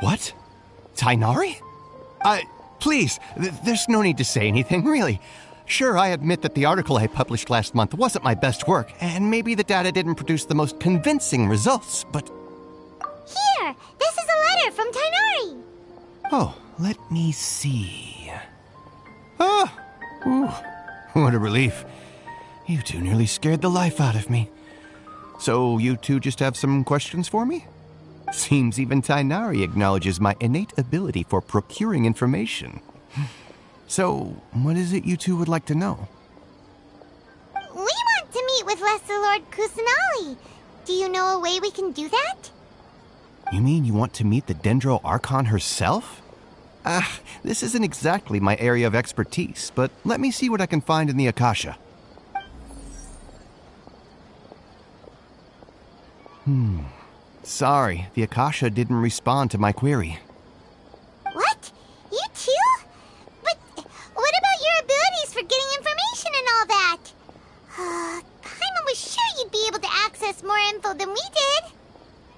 What? Tainari? Please, there's no need to say anything, really. Sure, I admit that the article I published last month wasn't my best work, and maybe the data didn't produce the most convincing results, but... Here! This is a letter from Tainari! Oh, let me see... Ah! Ooh, what a relief. You two nearly scared the life out of me. So, you two just have some questions for me? Seems even Tainari acknowledges my innate ability for procuring information. So, what is it you two would like to know? We want to meet with Lesser Lord Kusanali. Do you know a way we can do that? You mean you want to meet the Dendro Archon herself? This isn't exactly my area of expertise, but let me see what I can find in the Akasha. Sorry, the Akasha didn't respond to my query. What? You too? But what about your abilities for getting information and all that? Paimon was sure you'd be able to access more info than we did.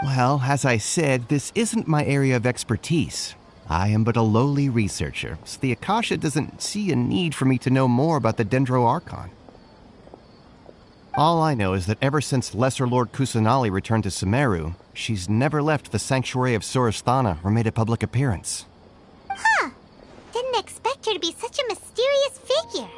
Well, as I said, this isn't my area of expertise. I am but a lowly researcher, so the Akasha doesn't see a need for me to know more about the Dendro Archon. All I know is that ever since Lesser Lord Kusanali returned to Sumeru, she's never left the Sanctuary of Sorasthana or made a public appearance. Huh. Didn't expect her to be such a mysterious figure.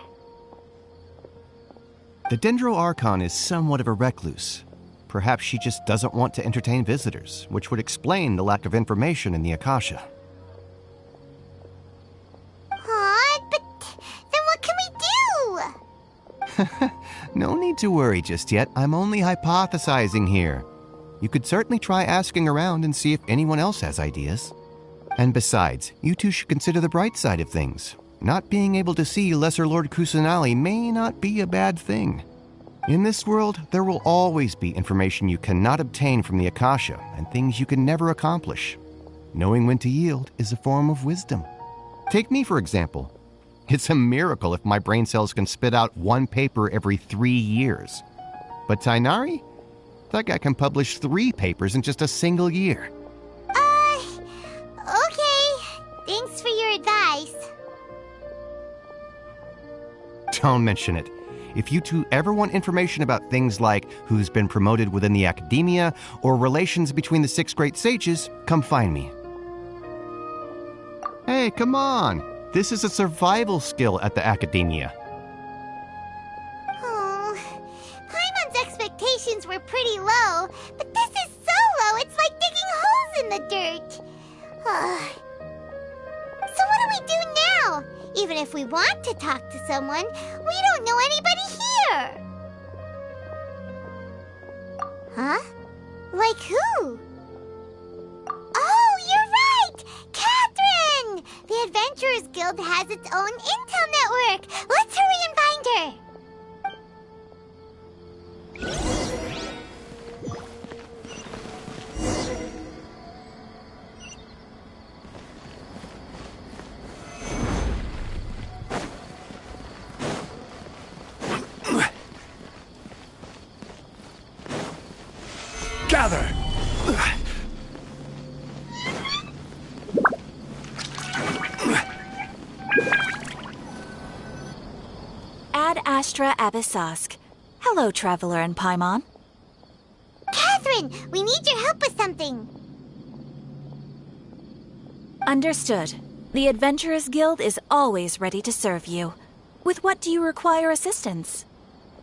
The Dendro Archon is somewhat of a recluse. Perhaps she just doesn't want to entertain visitors, which would explain the lack of information in the Akasha. But then what can we do? No need to worry just yet. I'm only hypothesizing here. You could certainly try asking around and see if anyone else has ideas. And besides, you two should consider the bright side of things. Not being able to see Lesser Lord Kusanali may not be a bad thing. In this world, there will always be information you cannot obtain from the Akasha and things you can never accomplish. Knowing when to yield is a form of wisdom. Take me, for example. It's a miracle if my brain cells can spit out one paper every 3 years. But Tainari? That guy can publish 3 papers in just a single year. Okay. Thanks for your advice. Don't mention it. If you two ever want information about things like who's been promoted within the academia or relations between the 6 great sages, come find me. Hey, come on! This is a survival skill at the academia. Oh, Paimon's expectations were pretty low, but this is so low it's like digging holes in the dirt. So what do we do now? Even if we want to talk to someone, we don't know anybody here. Huh? Like who? Oh, you're right! Catherine! The Adventurers Guild has its own intel network. Let's hurry and find her. Gather! Ad Astra Abyssosk. Hello, Traveler and Paimon. Catherine, we need your help with something. Understood. The Adventurers Guild is always ready to serve you. With what do you require assistance?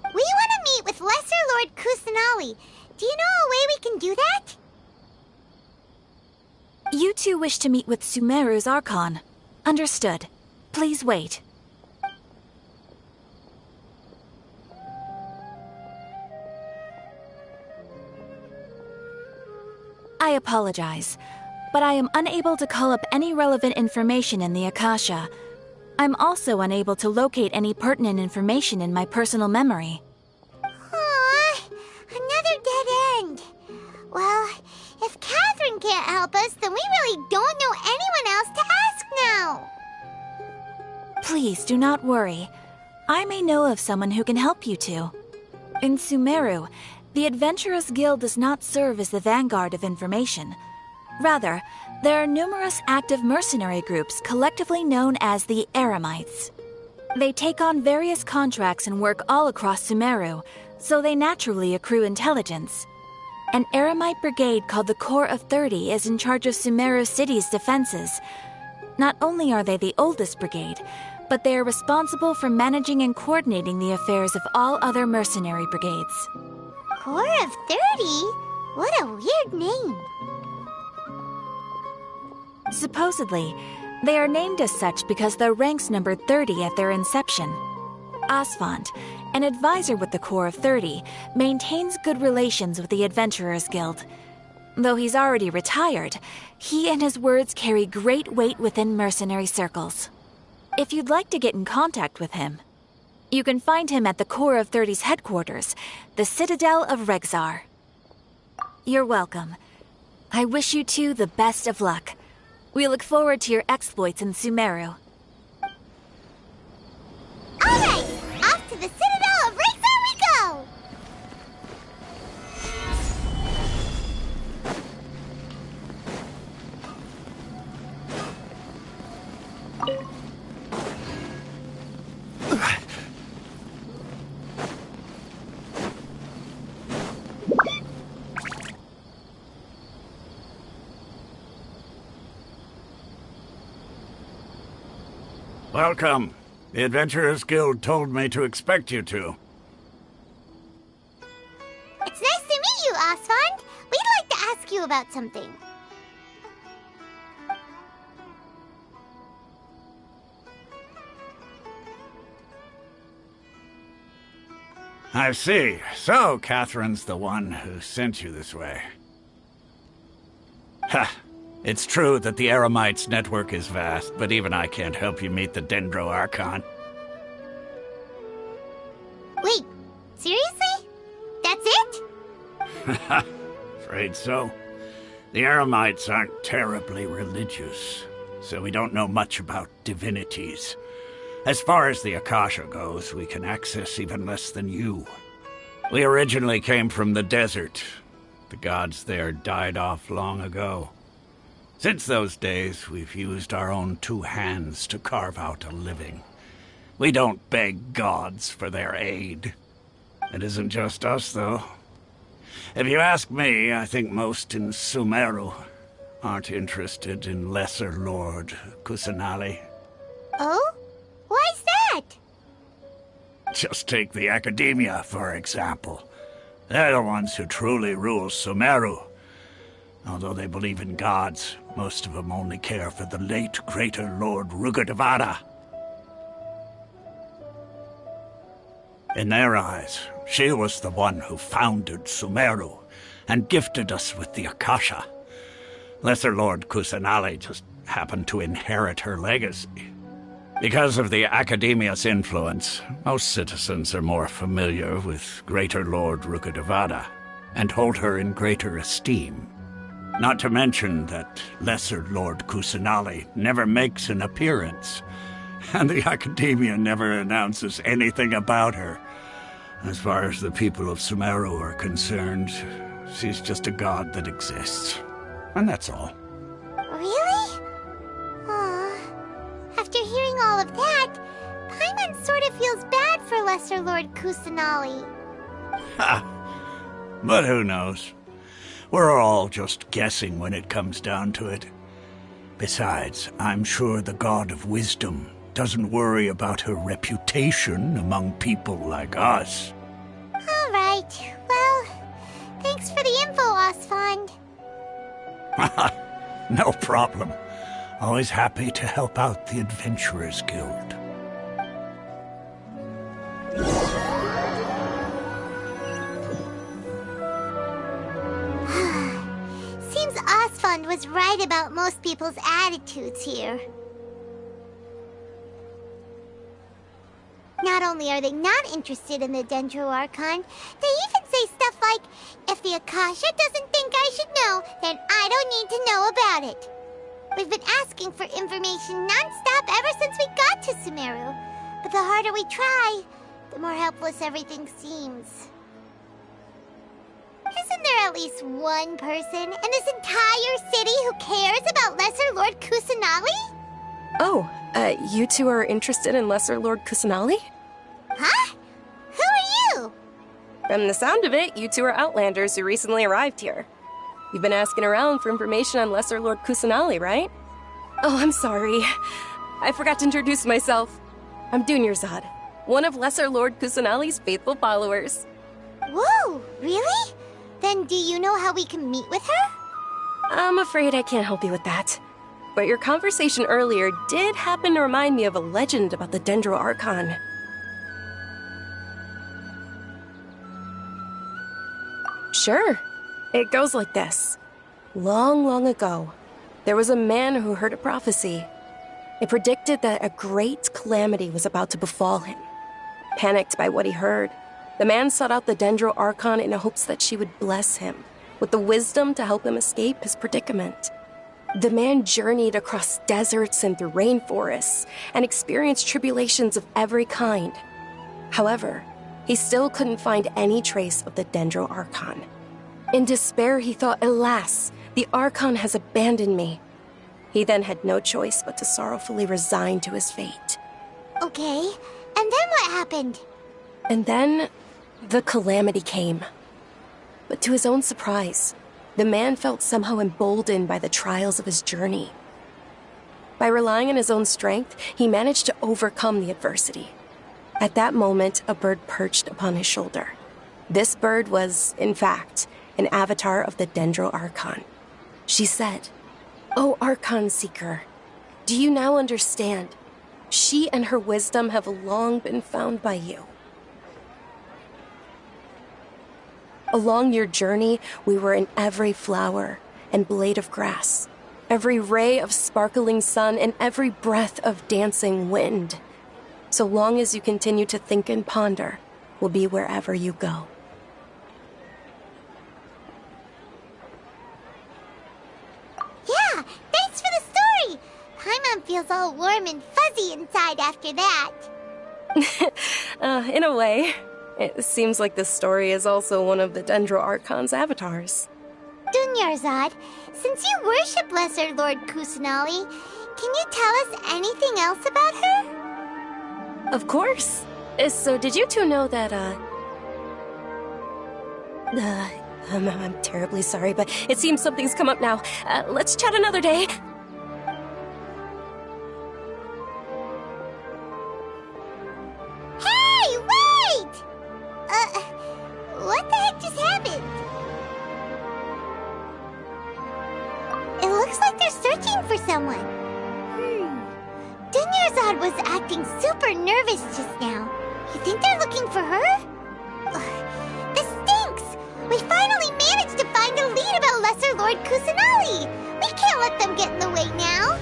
We want to meet with Lesser Lord Kusanali. Do you know a way we can do that? You two wish to meet with Sumeru's Archon. Understood. Please wait. I apologize, but I am unable to call up any relevant information in the Akasha. I'm also unable to locate any pertinent information in my personal memory. Another dead end. Well, if Catherine can't help us, then we really don't know anyone else to ask now. Please do not worry. I may know of someone who can help you two. In Sumeru, the Adventurers Guild does not serve as the vanguard of information. Rather, there are numerous active mercenary groups collectively known as the Eremites. They take on various contracts and work all across Sumeru, so they naturally accrue intelligence. An Eremite brigade called the Corps of 30 is in charge of Sumeru City's defenses. Not only are they the oldest brigade, but they are responsible for managing and coordinating the affairs of all other mercenary brigades. Corps of 30? What a weird name. Supposedly, they are named as such because their ranks numbered 30 at their inception. Asfand, an advisor with the Corps of 30, maintains good relations with the Adventurers Guild. Though he's already retired, he and his words carry great weight within mercenary circles. If you'd like to get in contact with him, you can find him at the Corps of 30's headquarters, the Citadel of Rexar. You're welcome. I wish you two the best of luck. We look forward to your exploits in Sumeru. Alright, off to the Citadel of Rexar we go! Welcome. The Adventurers Guild told me to expect you two. It's nice to meet you, Asfand. We'd like to ask you about something. I see. So, Catherine's the one who sent you this way. Ha! It's true that the Eremites' network is vast, but even I can't help you meet the Dendro Archon. Wait, seriously? That's it? Afraid so. The Eremites aren't terribly religious, so we don't know much about divinities. As far as the Akasha goes, we can access even less than you. We originally came from the desert. The gods there died off long ago. Since those days, we've used our own two hands to carve out a living. We don't beg gods for their aid. It isn't just us, though. If you ask me, I think most in Sumeru aren't interested in Lesser Lord Kusanali. Oh? Why's that? Just take the Academia, for example. They're the ones who truly rule Sumeru. Although they believe in gods, most of them only care for the late Greater Lord Rugadavada. In their eyes, she was the one who founded Sumeru and gifted us with the Akasha. Lesser Lord Kusanali just happened to inherit her legacy. Because of the Academia's influence, most citizens are more familiar with Greater Lord Rugadavada and hold her in greater esteem. Not to mention that Lesser Lord Kusanali never makes an appearance, and the Academia never announces anything about her. As far as the people of Sumeru are concerned, she's just a god that exists. And that's all. Really? Aw. After hearing all of that, Paimon sort of feels bad for Lesser Lord Kusanali. Ha! But who knows? We're all just guessing when it comes down to it. Besides, I'm sure the God of Wisdom doesn't worry about her reputation among people like us. All right. Well, thanks for the info, Asfand. No problem. Always happy to help out the Adventurers Guild. Seems Asfand was right about most people's attitudes here. Not only are they not interested in the Dendro Archon, they even say stuff like, if the Akasha doesn't think I should know, then I don't need to know about it. We've been asking for information non-stop ever since we got to Sumeru. But the harder we try, the more helpless everything seems. Isn't there at least one person in this entire city who cares about Lesser Lord Kusanali? Oh, you two are interested in Lesser Lord Kusanali? Huh? Who are you? From the sound of it, you two are Outlanders who recently arrived here. You've been asking around for information on Lesser Lord Kusanali, right? Oh, I'm sorry. I forgot to introduce myself. I'm Dunyarzad, one of Lesser Lord Kusanali's faithful followers. Whoa, really? Then do you know how we can meet with her? I'm afraid I can't help you with that. But your conversation earlier did happen to remind me of a legend about the Dendro Archon. Sure. It goes like this. Long, long ago, there was a man who heard a prophecy. It predicted that a great calamity was about to befall him. Panicked by what he heard, the man sought out the Dendro Archon in hopes that she would bless him with the wisdom to help him escape his predicament. The man journeyed across deserts and through rainforests and experienced tribulations of every kind. However, he still couldn't find any trace of the Dendro Archon. In despair, he thought, alas, the Archon has abandoned me. He then had no choice but to sorrowfully resign to his fate. Okay, and then what happened? And then, the calamity came. But to his own surprise, the man felt somehow emboldened by the trials of his journey. By relying on his own strength, he managed to overcome the adversity. At that moment, a bird perched upon his shoulder. This bird was, in fact, an avatar of the Dendro Archon. She said, "O Archon Seeker, do you now understand? She and her wisdom have long been found by you. Along your journey, we were in every flower and blade of grass, every ray of sparkling sun, and every breath of dancing wind. So long as you continue to think and ponder, we'll be wherever you go." Yeah, thanks for the story! Paimon feels all warm and fuzzy inside after that. In a way. It seems like this story is also one of the Dendro Archon's avatars. Dunyarzad, since you worship Lesser Lord Kusanali, can you tell us anything else about her? Of course. So did you two know that, I'm terribly sorry, but it seems something's come up now. Let's chat another day. Hey, wait! What the heck just happened? It looks like they're searching for someone. Dunyarzad was acting super nervous just now. You think they're looking for her? Ugh, this stinks! We finally managed to find a lead about Lesser Lord Kusanali! We can't let them get in the way now!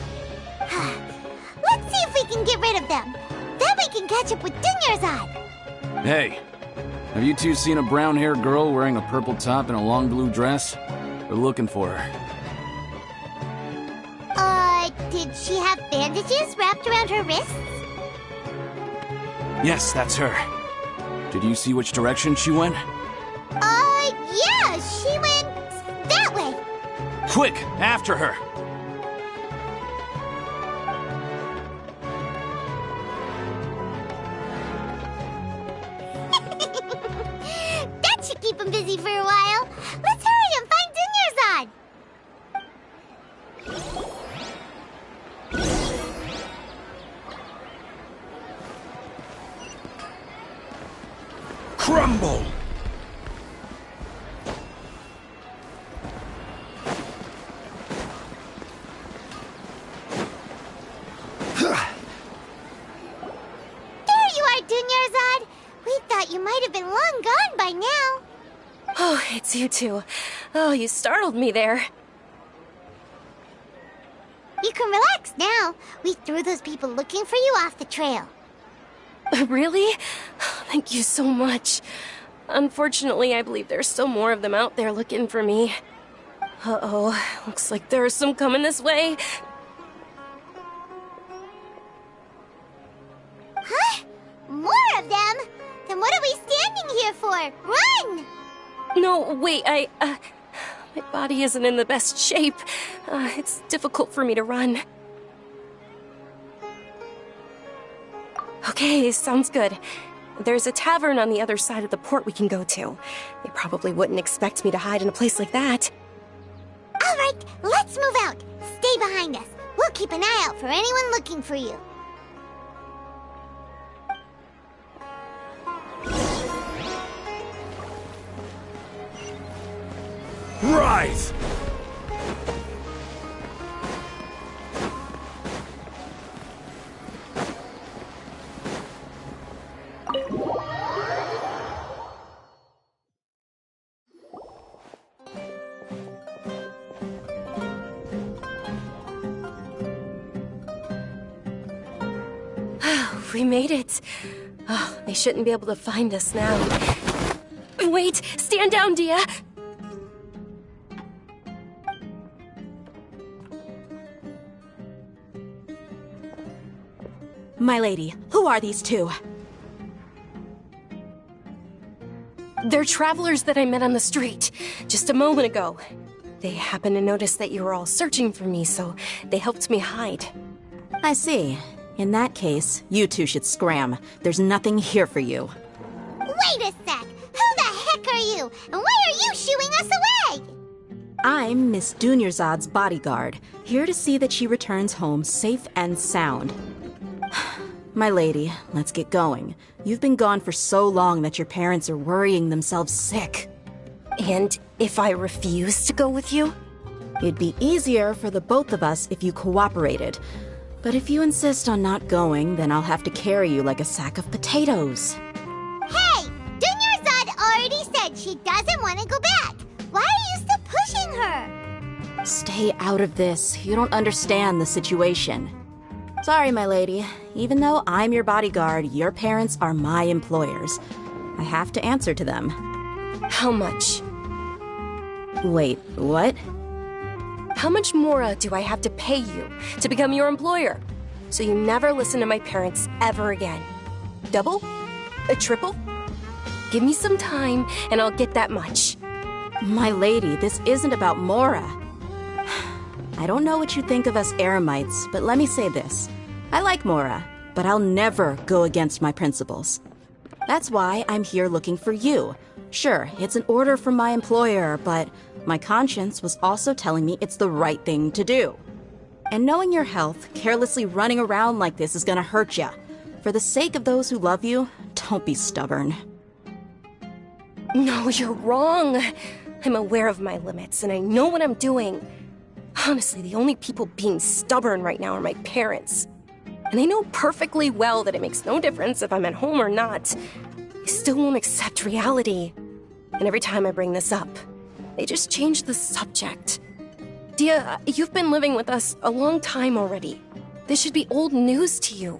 Let's see if we can get rid of them. Then we can catch up with Dunyarzad! Hey, have you two seen a brown-haired girl wearing a purple top and a long blue dress? We're looking for her. Did she have bandages wrapped around her wrists? Yes, that's her. Did you see which direction she went? Yeah, she went that way. Quick, after her! That should keep him busy for a while. Let's hurry and find Dunyarzad. Crumble! There you are, Dunyarzad. We thought you might have been long gone by now. Oh, it's you two. Oh, you startled me there. You can relax now. We threw those people looking for you off the trail. Really? Thank you so much. Unfortunately, I believe there's still more of them out there looking for me. Uh-oh, looks like there's some coming this way. Huh? More of them? Then what are we standing here for? Run! No, wait, my body isn't in the best shape. It's difficult for me to run. Okay, sounds good. There's a tavern on the other side of the port we can go to. They probably wouldn't expect me to hide in a place like that. All right, let's move out. Stay behind us. We'll keep an eye out for anyone looking for you. Rise! We made it. Oh, they shouldn't be able to find us now. Wait, stand down, Dia. My lady, who are these two? They're travelers that I met on the street just a moment ago. They happened to notice that you were all searching for me, so they helped me hide. I see. In that case, you two should scram. There's nothing here for you. Wait a sec! Who the heck are you? And why are you shooing us away? I'm Miss Dunyarzad's bodyguard, here to see that she returns home safe and sound. My lady, let's get going. You've been gone for so long that your parents are worrying themselves sick. And if I refuse to go with you? It'd be easier for the both of us if you cooperated. But if you insist on not going, then I'll have to carry you like a sack of potatoes. Hey! Dunyarzad already said she doesn't want to go back. Why are you still pushing her? Stay out of this. You don't understand the situation. Sorry, my lady. Even though I'm your bodyguard, your parents are my employers. I have to answer to them. How much? Wait, what? How much more do I have to pay you to become your employer? So you never listen to my parents ever again. Double? A triple? Give me some time and I'll get that much. My lady, this isn't about Mora. I don't know what you think of us Eremites, but let me say this. I like Mora, but I'll never go against my principles. That's why I'm here looking for you. Sure, it's an order from my employer, but my conscience was also telling me it's the right thing to do. And knowing your health, carelessly running around like this is gonna hurt ya. For the sake of those who love you, don't be stubborn. No, you're wrong. I'm aware of my limits and I know what I'm doing. Honestly, the only people being stubborn right now are my parents. And they know perfectly well that it makes no difference if I'm at home or not. They still won't accept reality. And every time I bring this up, they just change the subject. Dia, you've been living with us a long time already. This should be old news to you.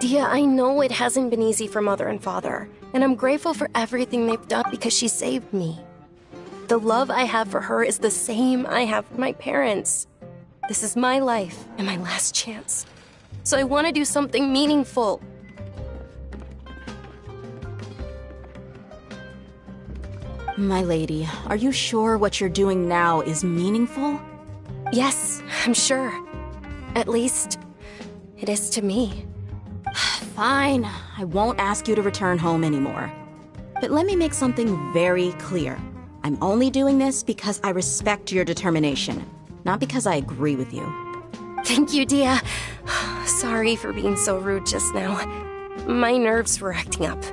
Dia, I know it hasn't been easy for Mother and Father, and I'm grateful for everything they've done because she saved me. The love I have for her is the same I have for my parents. This is my life and my last chance. So I want to do something meaningful. My lady, are you sure what you're doing now is meaningful? Yes, I'm sure. At least, it is to me. Fine, I won't ask you to return home anymore. But let me make something very clear. I'm only doing this because I respect your determination, not because I agree with you. Thank you, Dia. Sorry for being so rude just now. My nerves were acting up.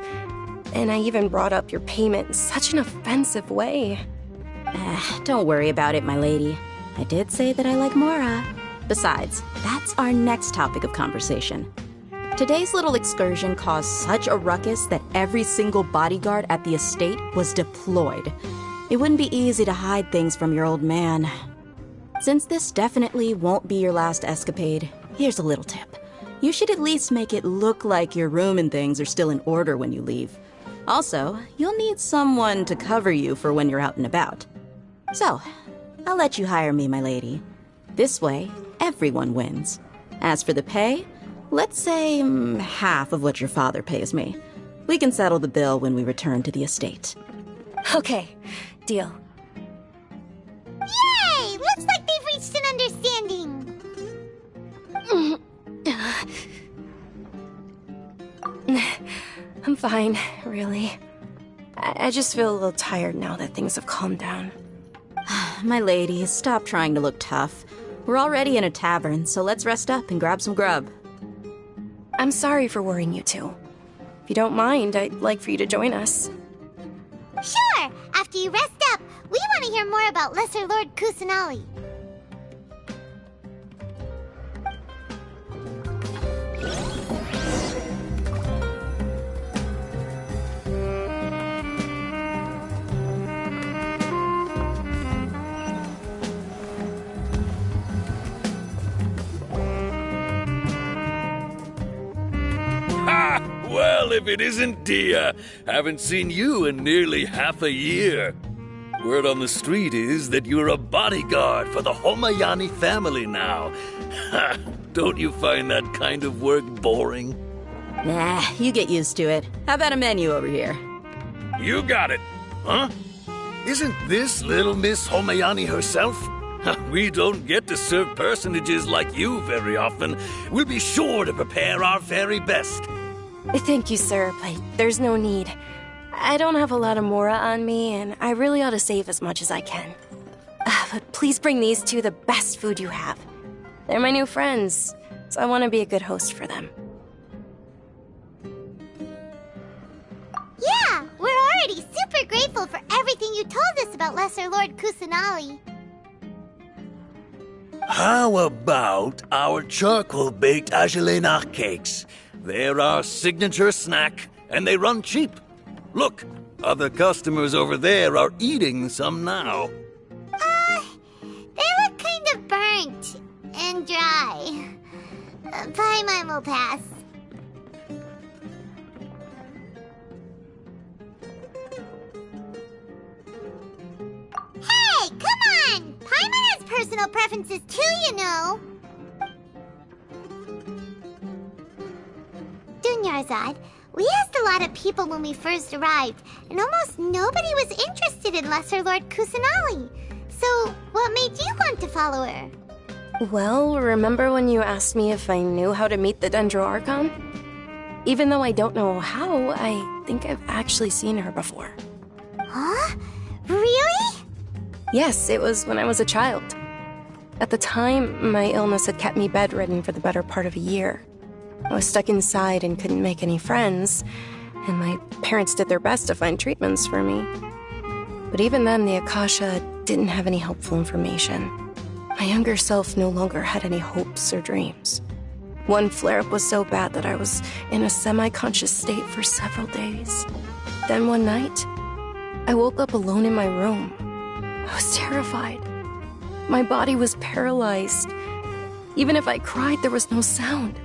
And I even brought up your payment in such an offensive way. Don't worry about it, my lady. I did say that I like Mora. Besides, that's our next topic of conversation. Today's little excursion caused such a ruckus that every single bodyguard at the estate was deployed. It wouldn't be easy to hide things from your old man. Since this definitely won't be your last escapade, here's a little tip. You should at least make it look like your room and things are still in order when you leave. Also, you'll need someone to cover you for when you're out and about. So, I'll let you hire me, my lady. This way, everyone wins. As for the pay, let's say half of what your father pays me. We can settle the bill when we return to the estate. Okay, deal. Yay! Looks like they've reached an understanding. I'm fine, really. I just feel a little tired now that things have calmed down. My lady, stop trying to look tough. We're already in a tavern, so let's rest up and grab some grub. I'm sorry for worrying you two. If you don't mind, I'd like for you to join us. Sure! After you rest up, we want to hear more about Lesser Lord Kusanali. Well, if it isn't Dia, haven't seen you in nearly half a year. Word on the street is that you're a bodyguard for the Homayani family now. Ha! Don't you find that kind of work boring? Nah, you get used to it. How about a menu over here? You got it. Huh? Isn't this little Miss Homayani herself? We don't get to serve personages like you very often. We'll be sure to prepare our very best. Thank you, sir, but there's no need. I don't have a lot of mora on me, and I really ought to save as much as I can. But please bring these two the best food you have. They're my new friends, so I want to be a good host for them. Yeah, we're already super grateful for everything you told us about Lesser Lord Kusanali. How about our charcoal-baked agelenach cakes? They're our signature snack, and they run cheap. Look, other customers over there are eating some now. They look kind of burnt and dry. Paimon will pass. Hey, come on! Paimon has personal preferences too, you know. Dunyarzad, we asked a lot of people when we first arrived, and almost nobody was interested in Lesser Lord Kusanali. So, what made you want to follow her? Well, remember when you asked me if I knew how to meet the Dendro Archon? Even though I don't know how, I think I've actually seen her before. Huh? Really? Yes, it was when I was a child. At the time, my illness had kept me bedridden for the better part of a year. I was stuck inside and couldn't make any friends, and my parents did their best to find treatments for me. But even then, the Akasha didn't have any helpful information. My younger self no longer had any hopes or dreams. One flare-up was so bad that I was in a semi-conscious state for several days. Then one night, I woke up alone in my room. I was terrified. My body was paralyzed. Even if I cried, there was no sound.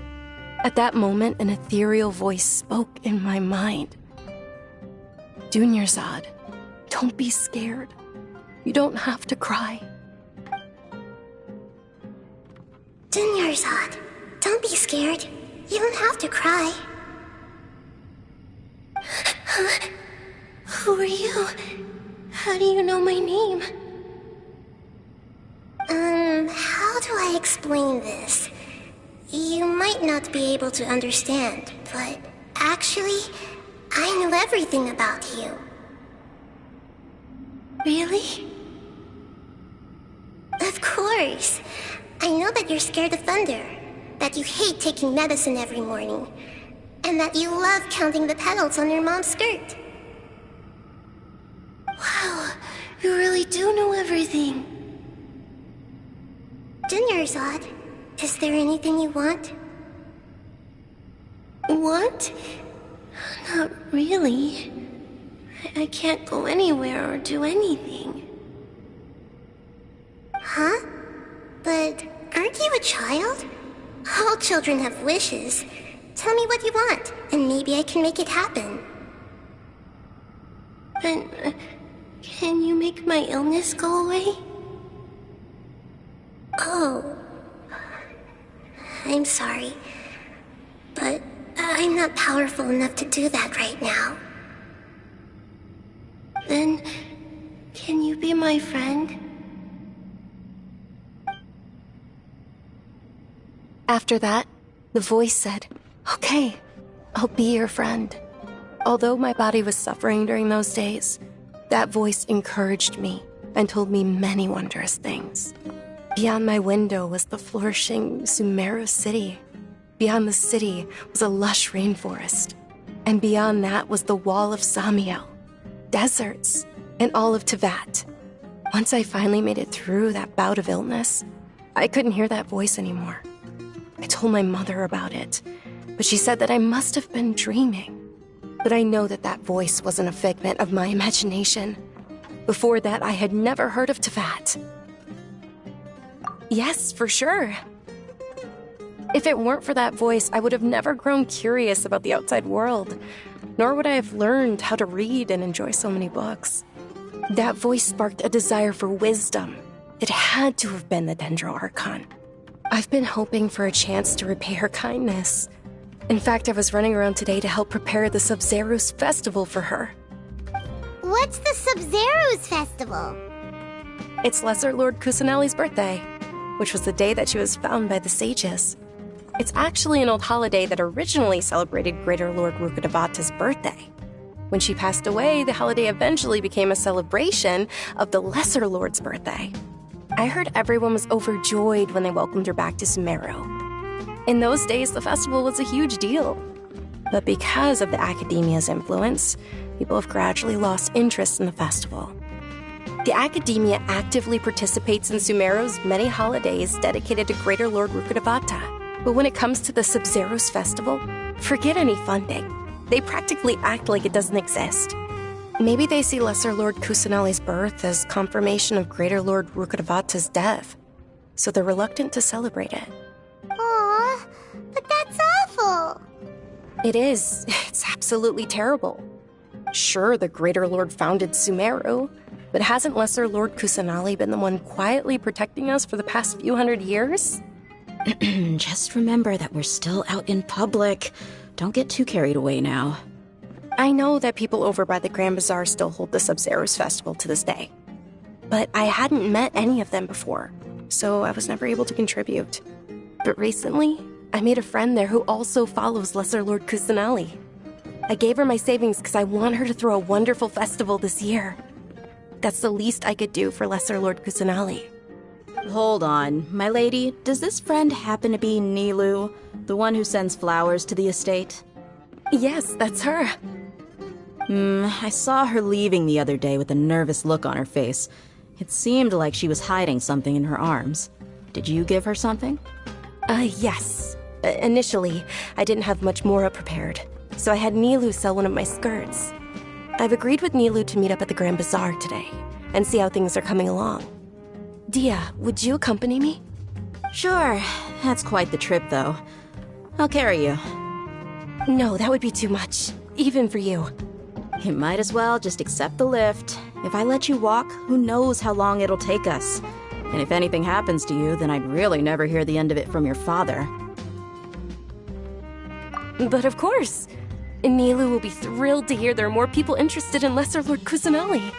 At that moment, an ethereal voice spoke in my mind. Dunyarzad, don't be scared. You don't have to cry. Dunyarzad, don't be scared. You don't have to cry. Who are you? How do you know my name? How do I explain this? You might not be able to understand, but actually, I know everything about you. Really? Of course. I know that you're scared of thunder, that you hate taking medicine every morning, and that you love counting the petals on your mom's skirt. Wow, you really do know everything. Dunyarzad, is there anything you want? Want? Not really. I can't go anywhere or do anything. Huh? But aren't you a child? All children have wishes. Tell me what you want, and maybe I can make it happen. But can you make my illness go away? Oh. I'm sorry. But I I'm not powerful enough to do that right now. Then, can you be my friend? After that, the voice said, "Okay, I'll be your friend." Although my body was suffering during those days, that voice encouraged me and told me many wondrous things. Beyond my window was the flourishing Sumeru city. Beyond the city was a lush rainforest. And beyond that was the wall of Samiel, deserts, and all of Tevat. Once I finally made it through that bout of illness, I couldn't hear that voice anymore. I told my mother about it, but she said that I must have been dreaming. But I know that that voice wasn't a figment of my imagination. Before that, I had never heard of Tevat. Yes, for sure. If it weren't for that voice, I would have never grown curious about the outside world, nor would I have learned how to read and enjoy so many books. That voice sparked a desire for wisdom. It had to have been the Dendro Archon. I've been hoping for a chance to repay her kindness. In fact, I was running around today to help prepare the Sub-Zerus festival for her. What's the Sub-Zerus festival? It's Lesser Lord Kusanali's birthday, which was the day that she was found by the sages. It's actually an old holiday that originally celebrated Greater Lord Rukkhadevata's birthday. When she passed away, the holiday eventually became a celebration of the Lesser Lord's birthday. I heard everyone was overjoyed when they welcomed her back to Sumeru. In those days, the festival was a huge deal. But because of the Academia's influence, people have gradually lost interest in the festival. The Academia actively participates in Sumeru's many holidays dedicated to Greater Lord Rukkhadevata. But when it comes to the Sub-Zerus festival, forget any funding. They practically act like it doesn't exist. Maybe they see Lesser Lord Kusanali's birth as confirmation of Greater Lord Rukkhadevata's death, so they're reluctant to celebrate it. Aw, but that's awful. It is. It's absolutely terrible. Sure, the Greater Lord founded Sumeru, but hasn't Lesser Lord Kusanali been the one quietly protecting us for the past few hundred years? Just remember that we're still out in public. Don't get too carried away now. I know that people over by the Grand Bazaar still hold the Sub-Zerus festival to this day. But I hadn't met any of them before, so I was never able to contribute. But recently, I made a friend there who also follows Lesser Lord Kusanali. I gave her my savings because I want her to throw a wonderful festival this year. That's the least I could do for Lesser Lord Kusanali. Hold on, my lady. Does this friend happen to be Nilu, the one who sends flowers to the estate? Yes, that's her. I saw her leaving the other day with a nervous look on her face. It seemed like she was hiding something in her arms. Did you give her something? Yes. Initially, I didn't have much more prepared, so I had Nilu sell one of my skirts. I've agreed with Nilu to meet up at the Grand Bazaar today and see how things are coming along. Dia, would you accompany me? Sure. That's quite the trip, though. I'll carry you. No, that would be too much, even for you. You might as well just accept the lift. If I let you walk, who knows how long it'll take us. And if anything happens to you, then I'd really never hear the end of it from your father. But of course. Nilu will be thrilled to hear there are more people interested in Lesser Lord Kusanali.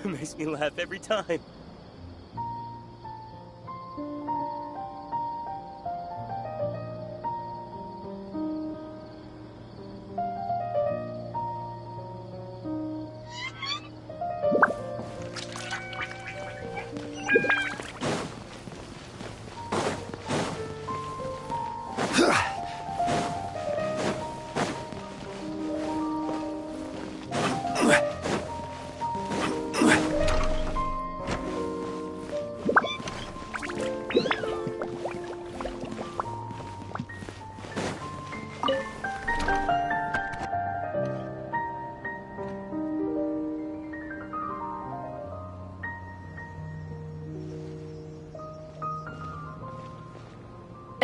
Makes me laugh every time.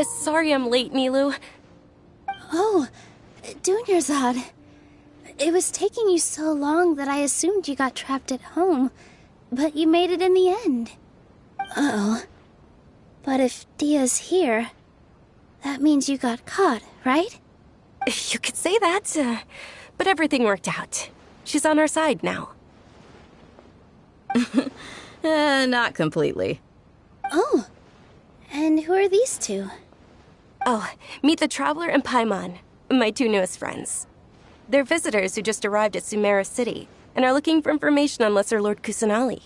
Sorry I'm late, Nilu. Oh, Dunyarzad. It was taking you so long that I assumed you got trapped at home, but you made it in the end. Uh-oh. But if Dia's here, that means you got caught, right? You could say that, but everything worked out. She's on our side now. Not completely. Oh, and who are these two? Oh, meet the Traveler and Paimon, my two newest friends. They're visitors who just arrived at Sumeru City and are looking for information on Lesser Lord Kusanali.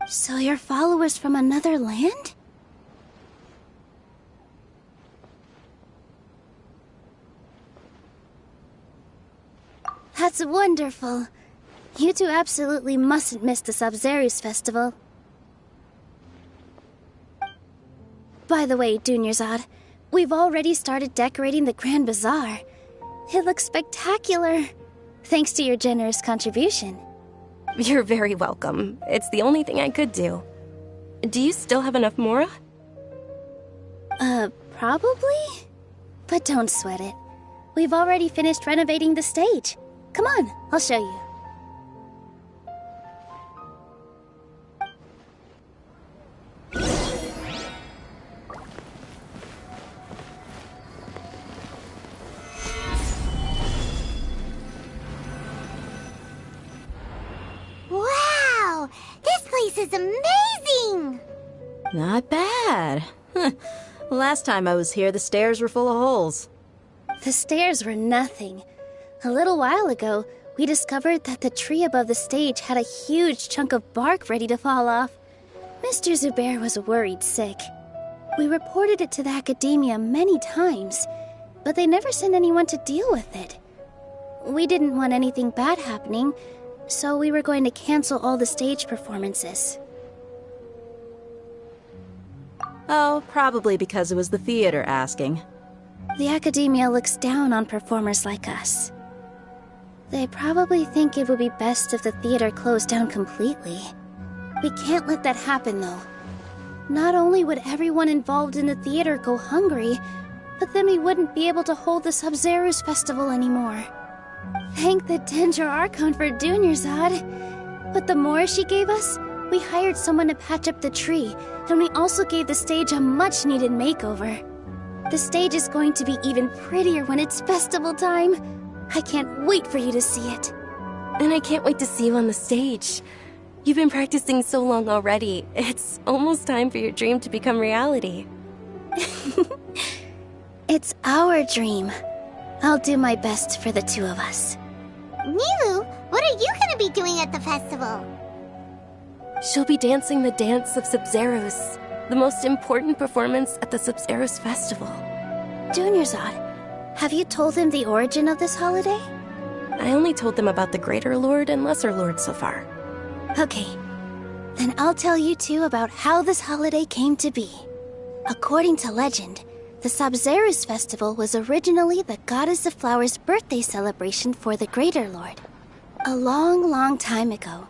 So you're followers from another land? That's wonderful. You two absolutely mustn't miss the Sub-Zerus festival. By the way, Dunyarzad, we've already started decorating the Grand Bazaar. It looks spectacular, thanks to your generous contribution. You're very welcome. It's the only thing I could do. Do you still have enough Mora? Probably? But don't sweat it. We've already finished renovating the stage. Come on, I'll show you. Wow! This place is amazing! Not bad. Last time I was here, the stairs were full of holes. The stairs were nothing. A little while ago, we discovered that the tree above the stage had a huge chunk of bark ready to fall off. Mr. Zubair was worried sick. We reported it to the academia many times, but they never sent anyone to deal with it. We didn't want anything bad happening, so we were going to cancel all the stage performances. Oh, probably because it was the theater asking. The academia looks down on performers like us. They probably think it would be best if the theater closed down completely. We can't let that happen, though. Not only would everyone involved in the theater go hungry, but then we wouldn't be able to hold the Sub-Zerus festival anymore. Thank the Danger Archon for Dunyarzad. But the more she gave us, we hired someone to patch up the tree, and we also gave the stage a much-needed makeover. The stage is going to be even prettier when it's festival time. I can't wait for you to see it. And I can't wait to see you on the stage. You've been practicing so long already. It's almost time for your dream to become reality. It's our dream. I'll do my best for the two of us. Nilu, what are you gonna be doing at the festival? She'll be dancing the dance of Sub-Zerus, the most important performance at the Sub-Zerus festival. Dunyarzad, have you told him the origin of this holiday? I only told them about the Greater Lord and Lesser Lord so far. Okay, then I'll tell you two about how this holiday came to be. According to legend, the Sub-Zerus festival was originally the Goddess of Flowers' birthday celebration for the Greater Lord. A long, long time ago,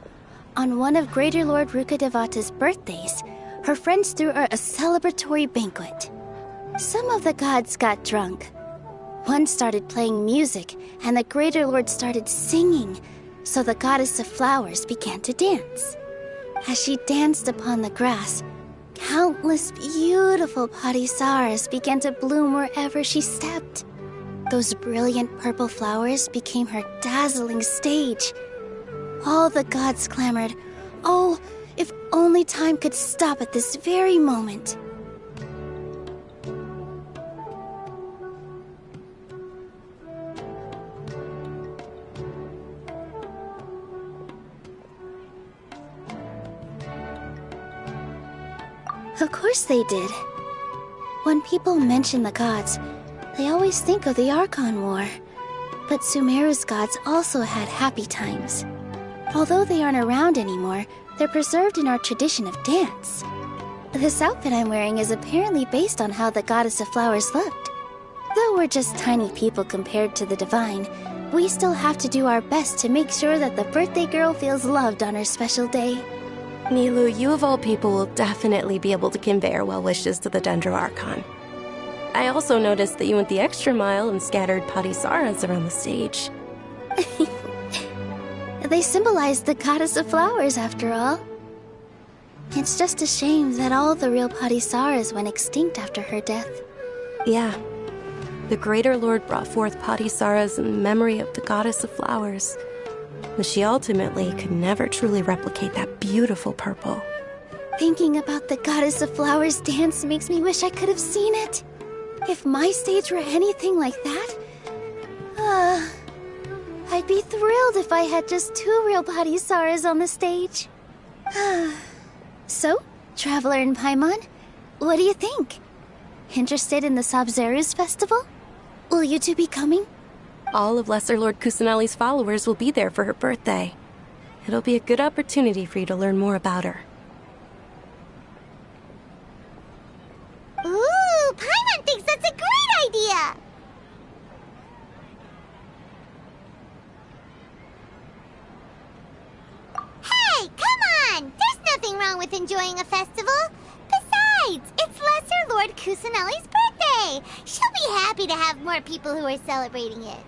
on one of Greater Lord Rukkhadevata's birthdays, her friends threw her a celebratory banquet. Some of the gods got drunk. One started playing music, and the Greater Lord started singing, so the Goddess of Flowers began to dance. As she danced upon the grass, countless beautiful parisaras began to bloom wherever she stepped. Those brilliant purple flowers became her dazzling stage. All the gods clamored, "Oh, if only time could stop at this very moment." Of course they did. When people mention the gods, they always think of the Archon War. But Sumeru's gods also had happy times. Although they aren't around anymore, they're preserved in our tradition of dance. This outfit I'm wearing is apparently based on how the Goddess of Flowers looked. Though we're just tiny people compared to the divine, we still have to do our best to make sure that the birthday girl feels loved on her special day. Milu, you of all people will definitely be able to convey our well wishes to the Dendro Archon. I also noticed that you went the extra mile and scattered Patisaras around the stage. They symbolize the goddess of flowers, after all. It's just a shame that all the real Patisaras went extinct after her death. Yeah. The Greater Lord brought forth Patisaras in memory of the goddess of flowers. But she ultimately could never truly replicate that beautiful purple. Thinking about the goddess of flowers dance makes me wish I could have seen it. If my stage were anything like that, I'd be thrilled if I had just 2 real Patisaras on the stage. So, Traveler and Paimon, what do you think? Interested in the Sabzeruz festival? Will you two be coming? All of Lesser Lord Kusanali's followers will be there for her birthday. It'll be a good opportunity for you to learn more about her. Ooh, Paimon thinks that's a great idea! Hey, come on! There's nothing wrong with enjoying a festival. Besides, it's Lesser Lord Kusanali's birthday. She'll be happy to have more people who are celebrating it.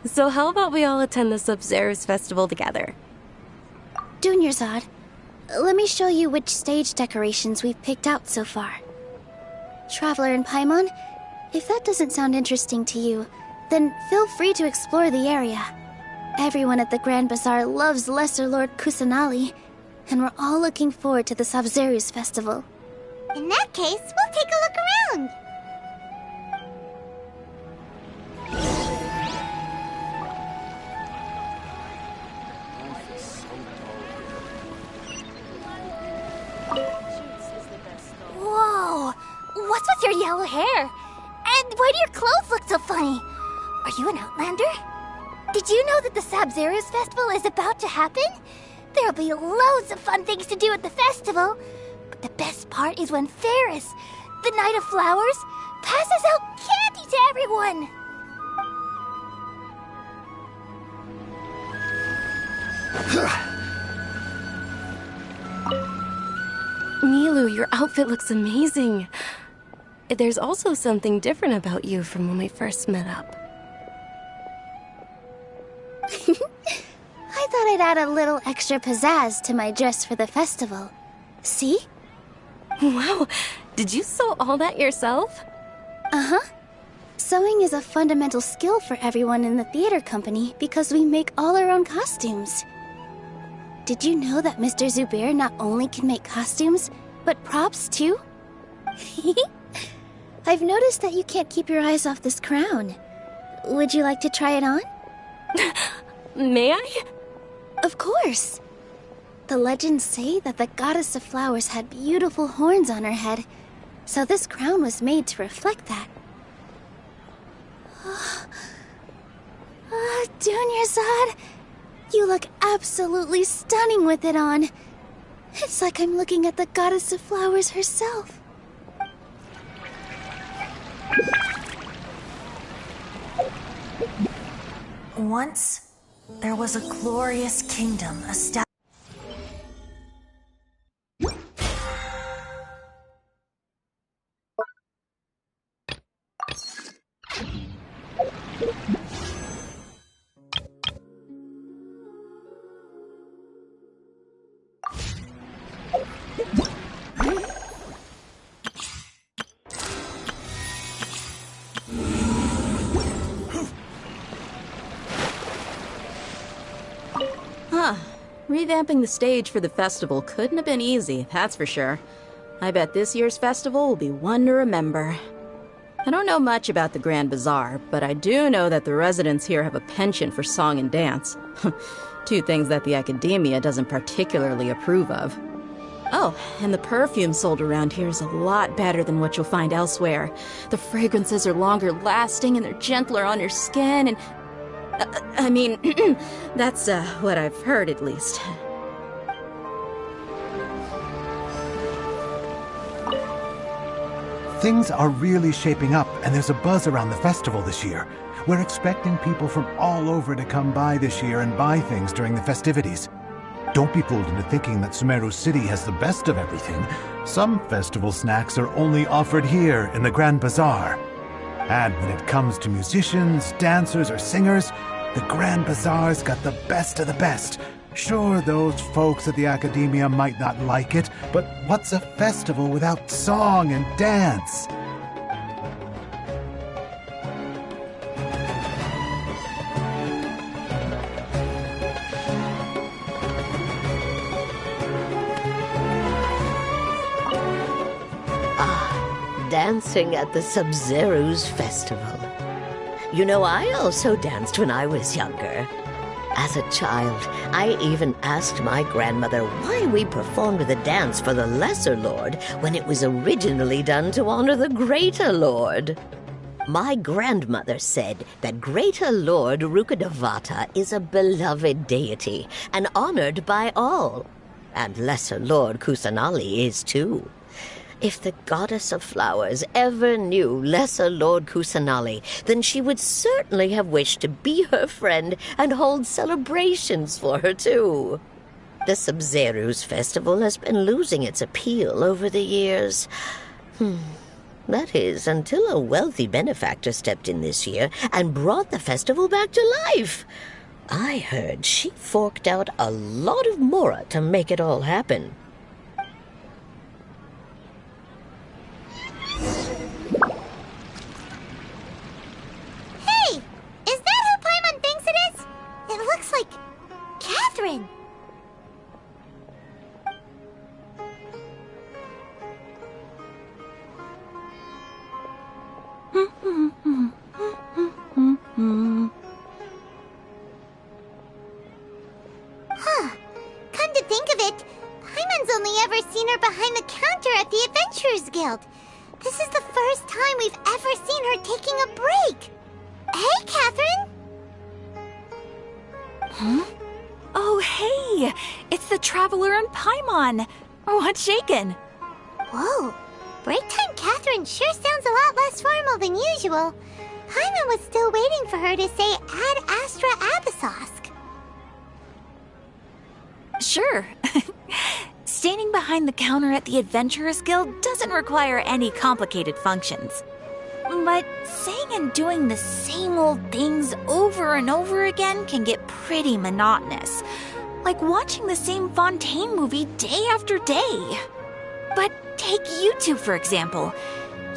So how about we all attend the Sabzeruz festival together? Dunyarzad, let me show you which stage decorations we've picked out so far. Traveler and Paimon, if that doesn't sound interesting to you, then feel free to explore the area. Everyone at the Grand Bazaar loves Lesser Lord Kusanali, and we're all looking forward to the Sabzeruz festival. In that case, we'll take a look around. Whoa! What's with your yellow hair? And why do your clothes look so funny? Are you an Outlander? Did you know that the Sabzeruz festival is about to happen? There'll be loads of fun things to do at the festival. But the best part is when Ferris, the Knight of Flowers, passes out candy to everyone. Milu, your outfit looks amazing. There's also something different about you from when we first met up. I thought I'd add a little extra pizzazz to my dress for the festival. See? Wow, did you sew all that yourself? Uh-huh. Sewing is a fundamental skill for everyone in the theater company because we make all our own costumes. Did you know that Mr. Zubair not only can make costumes, but props too? I've noticed that you can't keep your eyes off this crown. Would you like to try it on? May I? Of course. The legends say that the goddess of flowers had beautiful horns on her head, so this crown was made to reflect that. Dunyarzad, you look absolutely stunning with it on. It's like I'm looking at the goddess of flowers herself. Once, there was a glorious kingdom established. Revamping the stage for the festival couldn't have been easy, that's for sure. I bet this year's festival will be one to remember. I don't know much about the Grand Bazaar, but I do know that the residents here have a penchant for song and dance. 2 things that the academia doesn't particularly approve of. Oh, and the perfume sold around here is a lot better than what you'll find elsewhere. The fragrances are longer lasting and they're gentler on your skin and... I mean, that's what I've heard at least. Things are really shaping up, and there's a buzz around the festival this year. We're expecting people from all over to come by this year and buy things during the festivities. Don't be fooled into thinking that Sumeru City has the best of everything. Some festival snacks are only offered here in the Grand Bazaar. And when it comes to musicians, dancers, or singers, the Grand Bazaar's got the best of the best. Sure, those folks at the Academia might not like it, but what's a festival without song and dance? Dancing at the Sumeru's festival. You know, I also danced when I was younger. As a child, I even asked my grandmother why we performed the dance for the Lesser Lord when it was originally done to honor the Greater Lord. My grandmother said that Greater Lord Rukkhadevata is a beloved deity and honored by all. And Lesser Lord Kusanali is too. If the goddess of flowers ever knew Lesser Lord Kusanali, then she would certainly have wished to be her friend and hold celebrations for her, too. The Sumeru's festival has been losing its appeal over the years. That is, until a wealthy benefactor stepped in this year and brought the festival back to life. I heard she forked out a lot of mora to make it all happen. Hey! Is that who Paimon thinks it is? It looks like Catherine. Come to think of it, Paimon's only ever seen her behind the counter at the Adventurers Guild. This is the first time we've ever seen her taking a break. Hey, Catherine! Huh? Oh, hey! It's the Traveler and Paimon! What's shaken? Whoa! Break time Catherine sure sounds a lot less formal than usual. Paimon was still waiting for her to say Ad Astra Abyssosk. Sure. Standing behind the counter at the Adventurers Guild doesn't require any complicated functions. But saying and doing the same old things over and over again can get pretty monotonous. Like watching the same Fontaine movie day after day. But take you two, for example.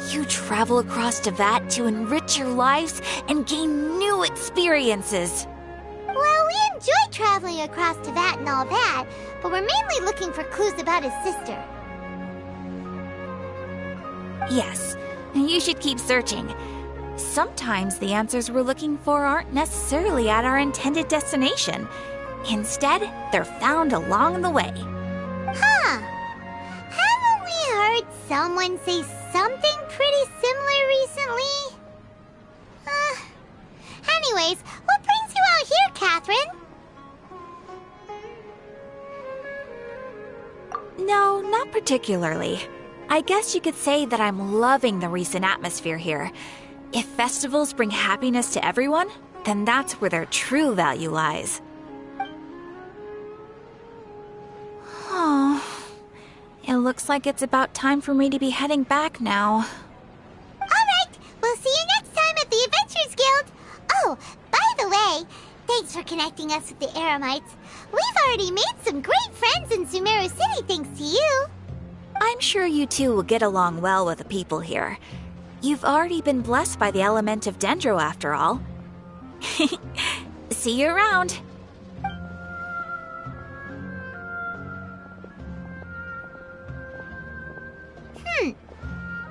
You travel across Teyvat to enrich your lives and gain new experiences. Well, we enjoy traveling across Teyvat and all that, but we're mainly looking for clues about his sister. Yes, you should keep searching. Sometimes the answers we're looking for aren't necessarily at our intended destination. Instead, they're found along the way. Huh. Haven't we heard someone say something pretty similar recently? Anyways, what brings you out here, Catherine? No, not particularly. I guess you could say that I'm loving the recent atmosphere here. If festivals bring happiness to everyone, then that's where their true value lies. Oh, it looks like it's about time for me to be heading back now. Alright, we'll see you next time at the Adventurers Guild. Oh, by the way, thanks for connecting us with the Eremites. We've already made some great friends in Sumeru City thanks to you. I'm sure you two will get along well with the people here. You've already been blessed by the element of Dendro after all. See you around.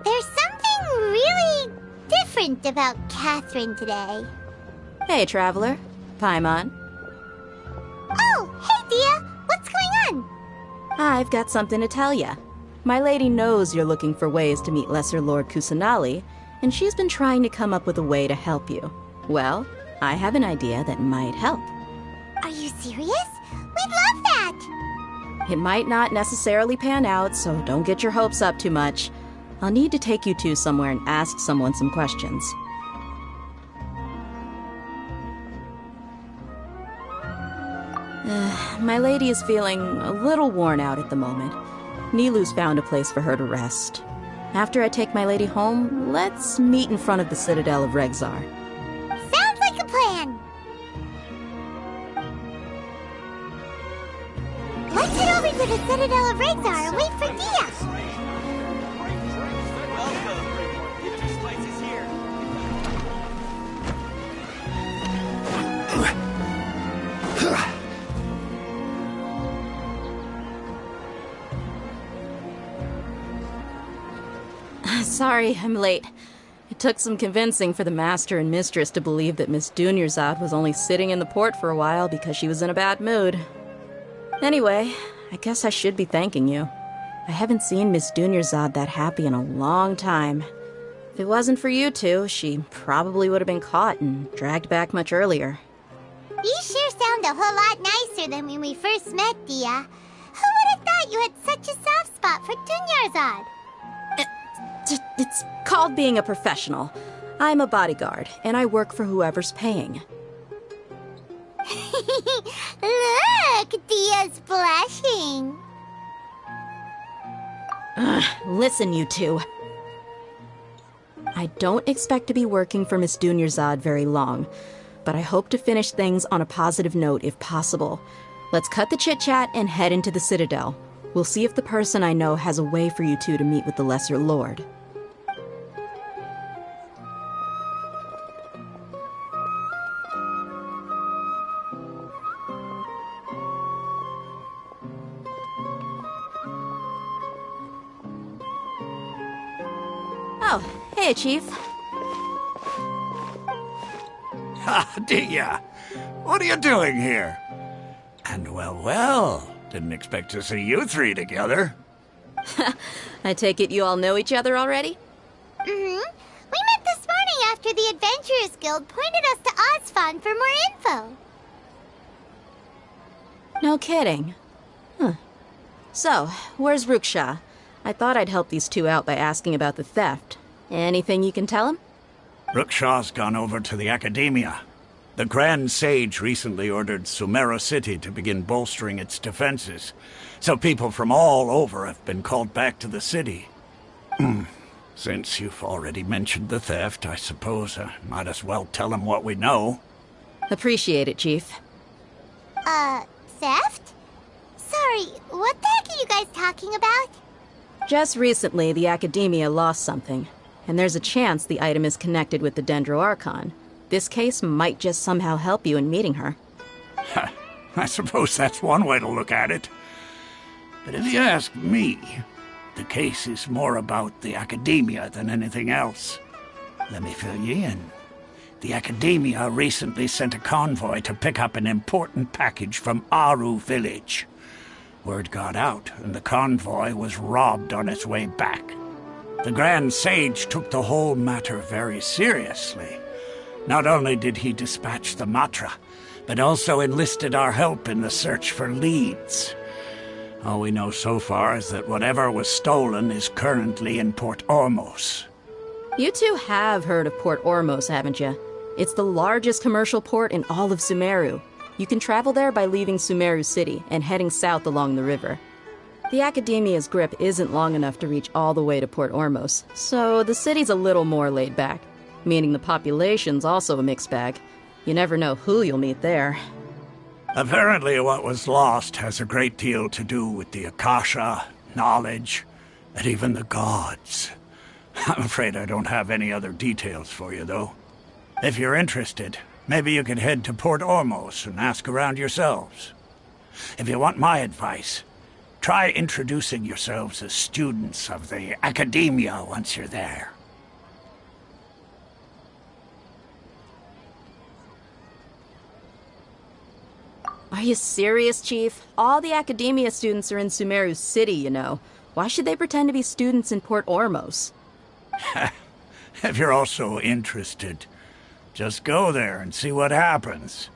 There's something really different about Catherine today. Hey, Traveler. Paimon. Oh, hey, Dia. What's going on? I've got something to tell ya. My lady knows you're looking for ways to meet Lesser Lord Kusanali, and she's been trying to come up with a way to help you. Well, I have an idea that might help. Are you serious? We'd love that! It might not necessarily pan out, so don't get your hopes up too much. I'll need to take you two somewhere and ask someone some questions. My lady is feeling a little worn out at the moment. Nilu's found a place for her to rest. After I take my lady home, let's meet in front of the Citadel of Regzar. Sounds like a plan! Let's head over to the Citadel of Regzar and wait for Dia! Sorry, I'm late. It took some convincing for the master and mistress to believe that Miss Dunyarzad was only sitting in the port for a while because she was in a bad mood. Anyway, I guess I should be thanking you. I haven't seen Miss Dunyarzad that happy in a long time. If it wasn't for you two, she probably would have been caught and dragged back much earlier. You sure sound a whole lot nicer than when we first met, Dia. Who would have thought you had such a soft spot for Dunyarzad? It's called being a professional. I'm a bodyguard, and I work for whoever's paying. Look, Dia's blushing. Listen, you two. I don't expect to be working for Miss Dunyarzad very long, but I hope to finish things on a positive note if possible. Let's cut the chit-chat and head into the Citadel. We'll see if the person I know has a way for you two to meet with the Lesser Lord. Oh, hey, Chief. Ah, Dia. What are you doing here? And well, didn't expect to see you three together. I take it you all know each other already? Mm-hmm. We met this morning after the Adventurers Guild pointed us to Osfond for more info. No kidding. Huh. So, where's Ruksha? I thought I'd help these two out by asking about the theft. Anything you can tell him? Ruksha's gone over to the Academia. The Grand Sage recently ordered Sumeru City to begin bolstering its defenses, so people from all over have been called back to the city. Since you've already mentioned the theft, I suppose I might as well tell him what we know. Appreciate it, Chief. Theft? Sorry, what the heck are you guys talking about? Just recently, the Academia lost something, and there's a chance the item is connected with the Dendro Archon. This case might just somehow help you in meeting her. I suppose that's one way to look at it. But if you ask me, the case is more about the Academia than anything else. Let me fill you in. The Academia recently sent a convoy to pick up an important package from Aru village. Word got out, and the convoy was robbed on its way back. The Grand Sage took the whole matter very seriously. Not only did he dispatch the Matra, but also enlisted our help in the search for leads. All we know so far is that whatever was stolen is currently in Port Ormos. You two have heard of Port Ormos, haven't you? It's the largest commercial port in all of Sumeru. You can travel there by leaving Sumeru City and heading south along the river. The Academia's grip isn't long enough to reach all the way to Port Ormos, so the city's a little more laid back, meaning the population's also a mixed bag. You never know who you'll meet there. Apparently what was lost has a great deal to do with the Akasha, knowledge, and even the gods. I'm afraid I don't have any other details for you, though. If you're interested, maybe you could head to Port Ormos and ask around yourselves. If you want my advice, try introducing yourselves as students of the Academia once you're there. Are you serious, Chief? All the Academia students are in Sumeru City, you know. Why should they pretend to be students in Port Ormos? If you're also interested, just go there and see what happens.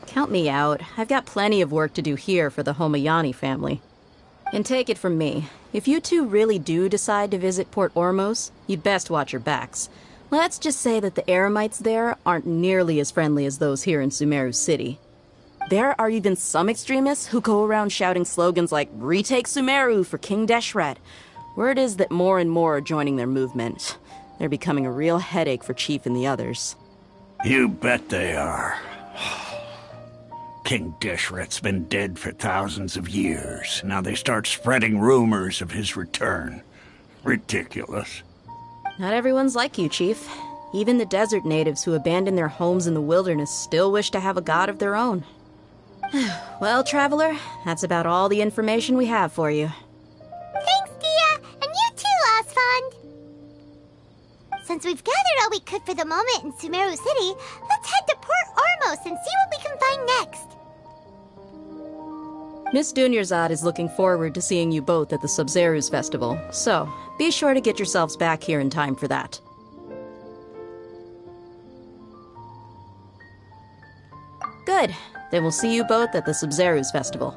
Count me out. I've got plenty of work to do here for the Homayani family. And take it from me, if you two really do decide to visit Port Ormos, you'd best watch your backs. Let's just say that the Eremites there aren't nearly as friendly as those here in Sumeru City. There are even some extremists who go around shouting slogans like, "Retake Sumeru for King Deshret." Word is that more and more are joining their movement. They're becoming a real headache for Chief and the others. You bet they are. King Deshret's been dead for thousands of years. Now they start spreading rumors of his return. Ridiculous. Not everyone's like you, Chief. Even the desert natives who abandoned their homes in the wilderness still wish to have a god of their own. Well, Traveler, that's about all the information we have for you. Thanks, Dia, and you too, Osfond. Since we've gathered all we could for the moment in Sumeru City, let's head to Port Ormos and see what we can find next. Miss Dunyarzad is looking forward to seeing you both at the Sub-Zerus Festival, so be sure to get yourselves back here in time for that. Good. Then we'll see you both at the Sub-Zerus Festival.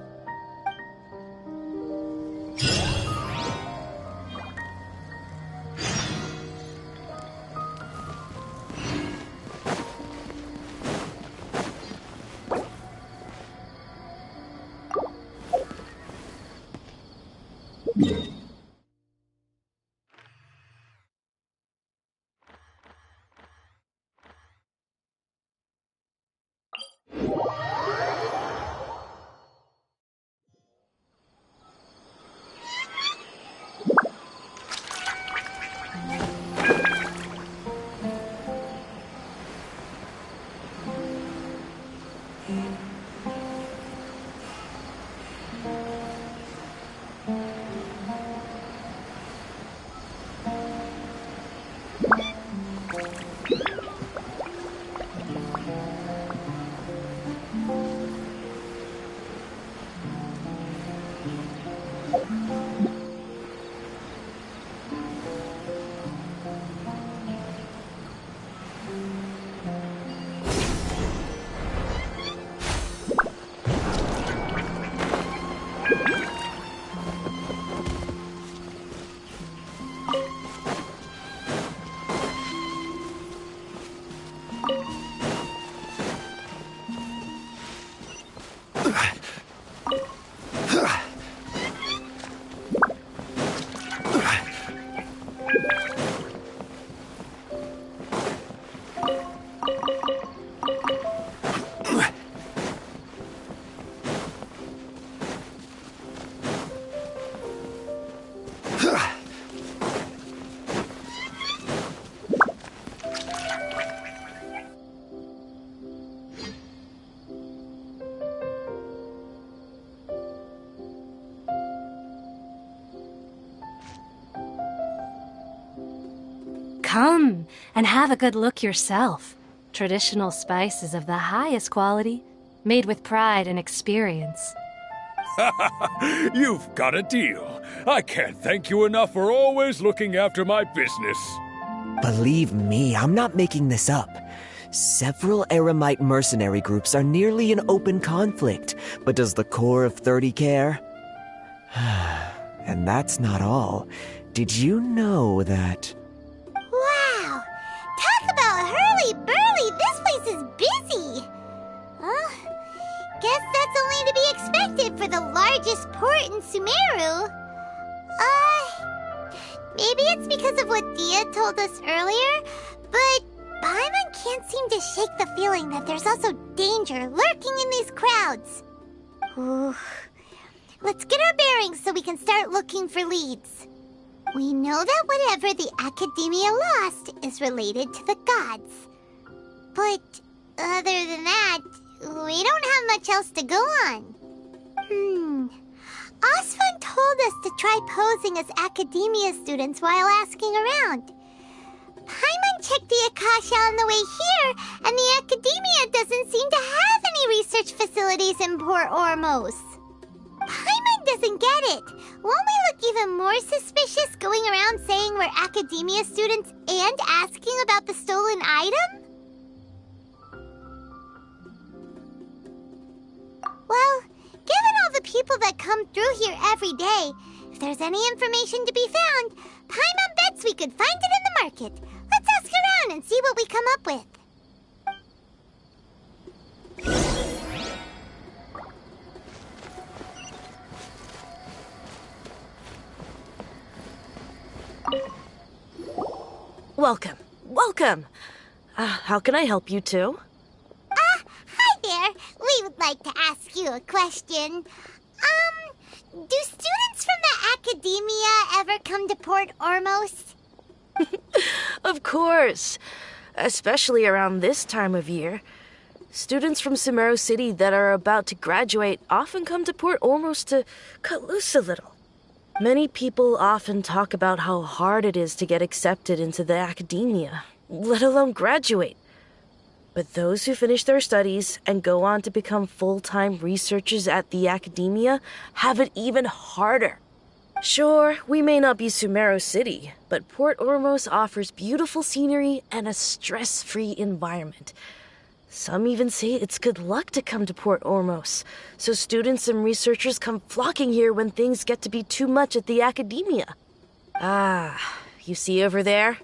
Come and have a good look yourself. Traditional spices of the highest quality, made with pride and experience. You've got a deal. I can't thank you enough for always looking after my business. Believe me, I'm not making this up. Several Eremite mercenary groups are nearly in open conflict, but does the core of 30 care? And that's not all. Did you know that... Wow! Talk about hurly-burly! This place is busy! Guess that's only to be expected for the largest port in Sumeru. Maybe it's because of what Dia told us earlier, but Paimon can't seem to shake the feeling that there's also danger lurking in these crowds. Ooh. Let's get our bearings so we can start looking for leads. We know that whatever the Academia lost is related to the gods. But other than that, we don't have much else to go on. Osfund told us to try posing as Academia students while asking around. Paimon checked the Akasha on the way here, and the Academia doesn't seem to have any research facilities in Port Ormos. Paimon doesn't get it. Won't we look even more suspicious going around saying we're Academia students and asking about the stolen item? Well, given all the people that come through here every day. If there's any information to be found, Paimon bets we could find it in the market. Let's ask around and see what we come up with. Welcome. Welcome. How can I help you two? Hi there. We would like to ask you a question. Do students from the academia ever come to Port Ormos? Of course. Especially around this time of year. Students from Sumeru City that are about to graduate often come to Port Ormos to cut loose a little. Many people often talk about how hard it is to get accepted into the academia, let alone graduate. But those who finish their studies and go on to become full-time researchers at the academia have it even harder. Sure, we may not be Sumeru City, but Port Ormos offers beautiful scenery and a stress-free environment. Some even say it's good luck to come to Port Ormos, so students and researchers come flocking here when things get to be too much at the academia. You see over there?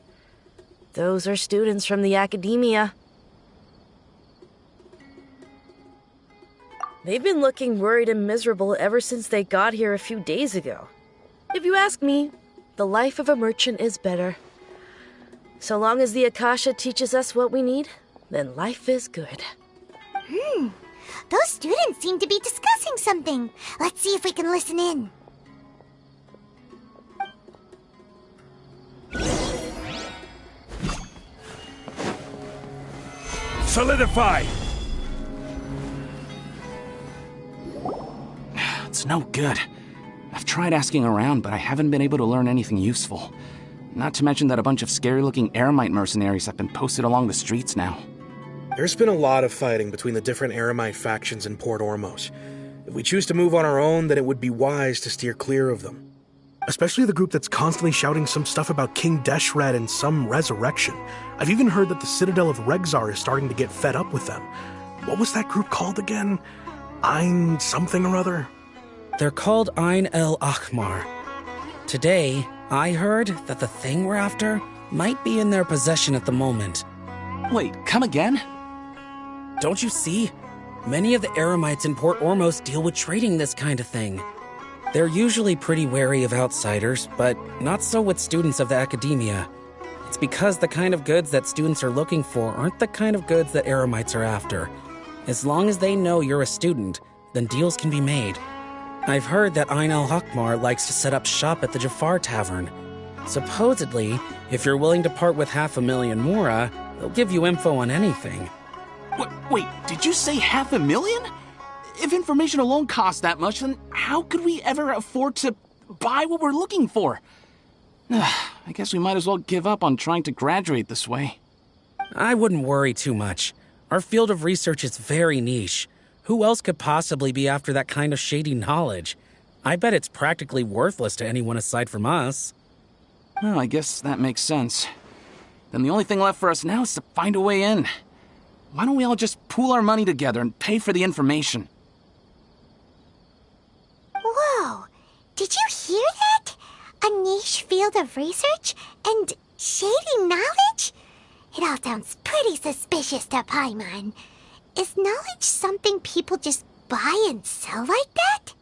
Those are students from the academia. They've been looking worried and miserable ever since they got here a few days ago. If you ask me, the life of a merchant is better. So long as the Akasha teaches us what we need, then life is good. Those students seem to be discussing something. Let's see if we can listen in. Solidify! It's no good. I've tried asking around, but I haven't been able to learn anything useful. Not to mention that a bunch of scary-looking Eremite mercenaries have been posted along the streets now. There's been a lot of fighting between the different Eremite factions in Port Ormos. If we choose to move on our own, then it would be wise to steer clear of them. Especially the group that's constantly shouting some stuff about King Deshred and some resurrection. I've even heard that the Citadel of Regzar is starting to get fed up with them. What was that group called again? Ein something or other? They're called Ein El Akhmar. Today, I heard that the thing we're after might be in their possession at the moment. Wait, come again? Don't you see? Many of the Eremites in Port Ormos deal with trading this kind of thing. They're usually pretty wary of outsiders, but not so with students of the academia. It's because the kind of goods that students are looking for aren't the kind of goods that Eremites are after. As long as they know you're a student, then deals can be made. I've heard that Ein al-Hakmar likes to set up shop at the Jafar Tavern. Supposedly, if you're willing to part with 500,000 Mora, they'll give you info on anything. Wait, did you say 500,000? If information alone costs that much, then how could we ever afford to buy what we're looking for? I guess we might as well give up on trying to graduate this way. I wouldn't worry too much. Our field of research is very niche. Who else could possibly be after that kind of shady knowledge? I bet it's practically worthless to anyone aside from us. Well, I guess that makes sense. Then the only thing left for us now is to find a way in. Why don't we all just pool our money together and pay for the information? Whoa! Did you hear that? A niche field of research and shady knowledge? It all sounds pretty suspicious to Paimon. Is knowledge something people just buy and sell like that?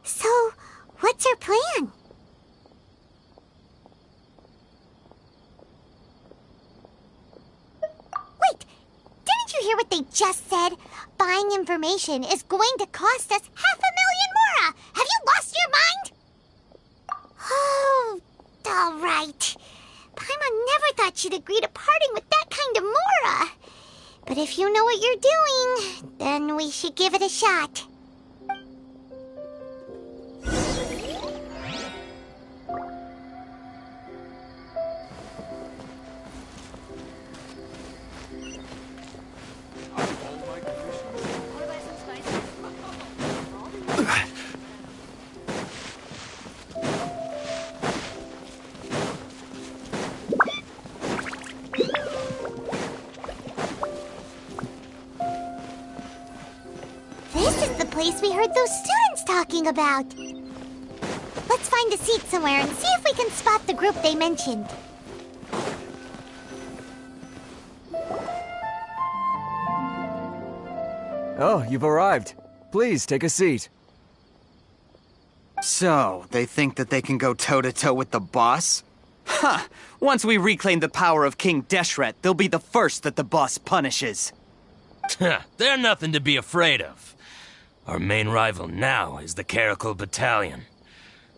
So, what's our plan? Wait, didn't you hear what they just said? Buying information is going to cost us 500,000 Mora! Have you lost your mind? Oh, all right. Paimon never thought she'd agree to parting with that kind of Mora. But if you know what you're doing, then we should give it a shot. place we heard those students talking about. Let's find a seat somewhere and see if we can spot the group they mentioned. Oh, you've arrived. Please, take a seat. So, they think that they can go toe-to-toe with the boss? Huh! Once we reclaim the power of King Deshret, they'll be the first that the boss punishes. They're nothing to be afraid of. Our main rival now is the Caracal Battalion.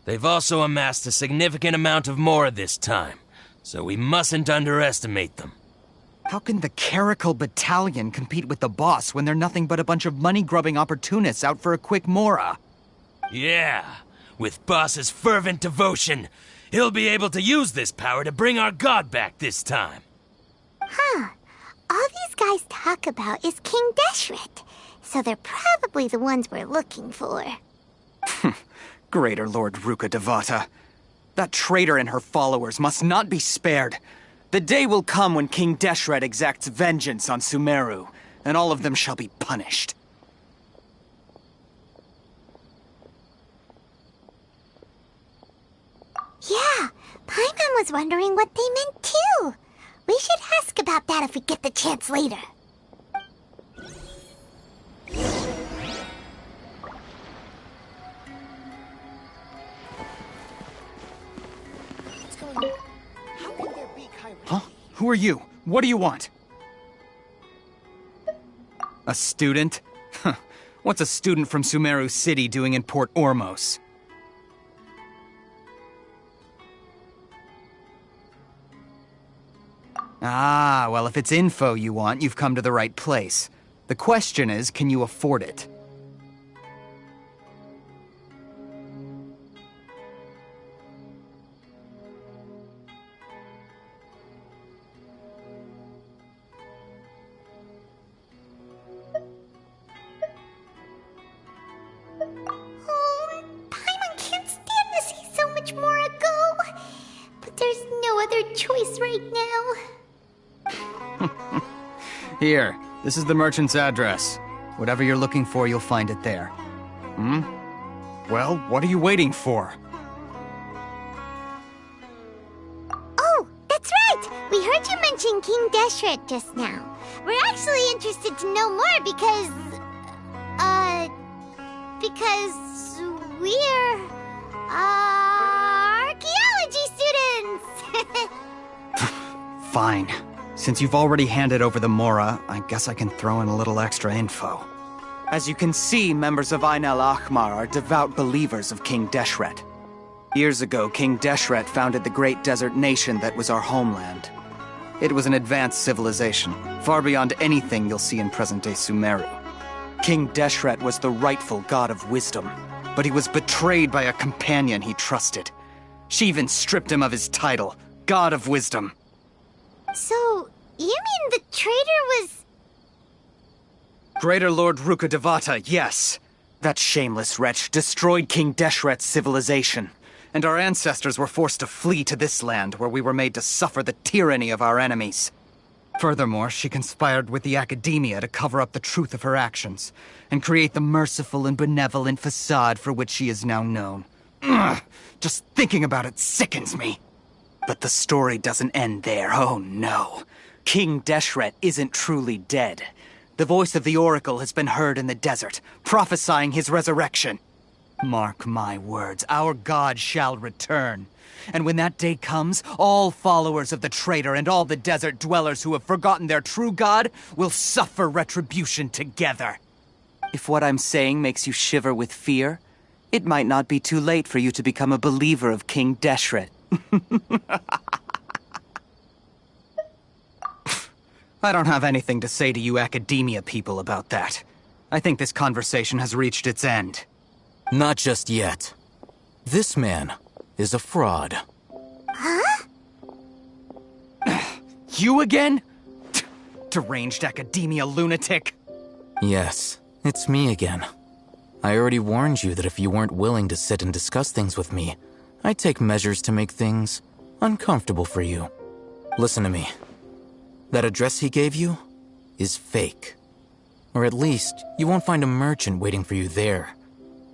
They've also amassed a significant amount of Mora this time, so we mustn't underestimate them. How can the Caracal Battalion compete with the boss when they're nothing but a bunch of money-grubbing opportunists out for a quick Mora? Yeah, with boss's fervent devotion, he'll be able to use this power to bring our god back this time. Huh. All these guys talk about is King Deshret, so they're probably the ones we're looking for. Greater Lord Ruka Devata. That traitor and her followers must not be spared. The day will come when King Deshret exacts vengeance on Sumeru, and all of them shall be punished. Yeah, Paimon was wondering what they meant too. We should ask about that if we get the chance later. Huh? Who are you? What do you want? A student? What's a student from Sumeru City doing in Port Ormos? Ah, well, if it's info you want, you've come to the right place. The question is, can you afford it? Oh, Paimon can't stand to see so much more ago. But there's no other choice right now. Here, this is the merchant's address. Whatever you're looking for, you'll find it there. Hmm? Well, what are you waiting for? Oh, that's right! We heard you mention King Deshret just now. We're actually interested to know more because we're, archaeology students! Fine. Since you've already handed over the Mora, I guess I can throw in a little extra info. As you can see, members of Ain al-Ahmar are devout believers of King Deshret. Years ago, King Deshret founded the great desert nation that was our homeland. It was an advanced civilization, far beyond anything you'll see in present-day Sumeru. King Deshret was the rightful god of wisdom, but he was betrayed by a companion he trusted. She even stripped him of his title, God of Wisdom. So, you mean the traitor was... Greater Lord Ruka Devata, yes. That shameless wretch destroyed King Deshret's civilization, and our ancestors were forced to flee to this land where we were made to suffer the tyranny of our enemies. Furthermore, she conspired with the Academia to cover up the truth of her actions, and create the merciful and benevolent facade for which she is now known. Ugh, just thinking about it sickens me. But the story doesn't end there, oh no. King Deshret isn't truly dead. The voice of the Oracle has been heard in the desert, prophesying his resurrection. Mark my words, our god shall return. And when that day comes, all followers of the traitor and all the desert dwellers who have forgotten their true god will suffer retribution together. If what I'm saying makes you shiver with fear, it might not be too late for you to become a believer of King Deshret. I don't have anything to say to you Academia people about that. I think this conversation has reached its end. Not just yet. This man is a fraud. Huh? You again? Deranged Academia lunatic. Yes, it's me again. I already warned you that if you weren't willing to sit and discuss things with me, I'd take measures to make things uncomfortable for you. Listen to me. That address he gave you is fake. Or at least, you won't find a merchant waiting for you there.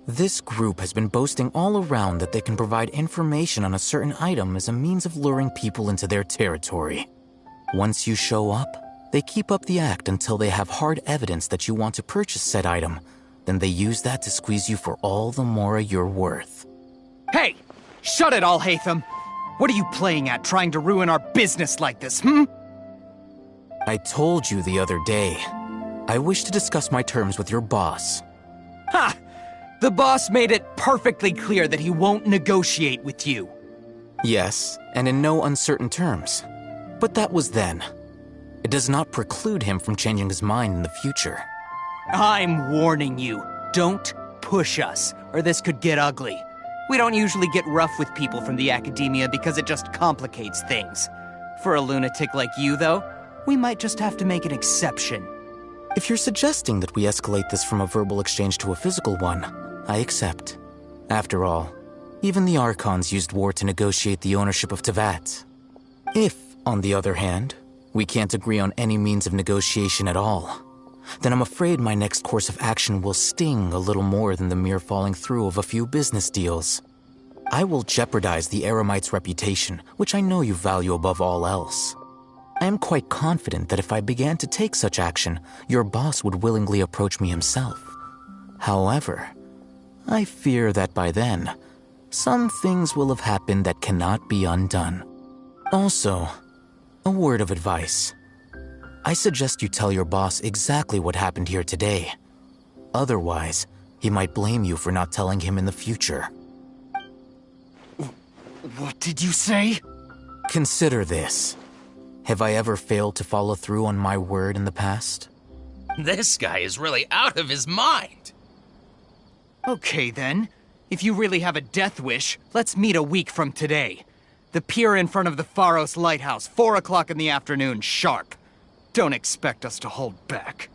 This group has been boasting all around that they can provide information on a certain item as a means of luring people into their territory. Once you show up, they keep up the act until they have hard evidence that you want to purchase said item. Then they use that to squeeze you for all the more you're worth. Hey! Shut it, Alhaitham! What are you playing at, trying to ruin our business like this, I told you the other day. I wish to discuss my terms with your boss. Ha! The boss made it perfectly clear that he won't negotiate with you. Yes, and in no uncertain terms. But that was then. It does not preclude him from changing his mind in the future. I'm warning you. Don't push us, or this could get ugly. We don't usually get rough with people from the academia because it just complicates things. For a lunatic like you, though, we might just have to make an exception. If you're suggesting that we escalate this from a verbal exchange to a physical one, I accept. After all, even the Archons used war to negotiate the ownership of Tevat. If, on the other hand, we can't agree on any means of negotiation at all, then I'm afraid my next course of action will sting a little more than the mere falling through of a few business deals. I will jeopardize the Eremite's reputation, which I know you value above all else. I am quite confident that if I began to take such action, your boss would willingly approach me himself. However, I fear that by then, some things will have happened that cannot be undone. Also, a word of advice. I suggest you tell your boss exactly what happened here today. Otherwise, he might blame you for not telling him in the future. What did you say? Consider this. Have I ever failed to follow through on my word in the past? This guy is really out of his mind. Okay then. If you really have a death wish, let's meet a week from today. The pier in front of the Pharos Lighthouse, 4 o'clock in the afternoon, sharp. Don't expect us to hold back.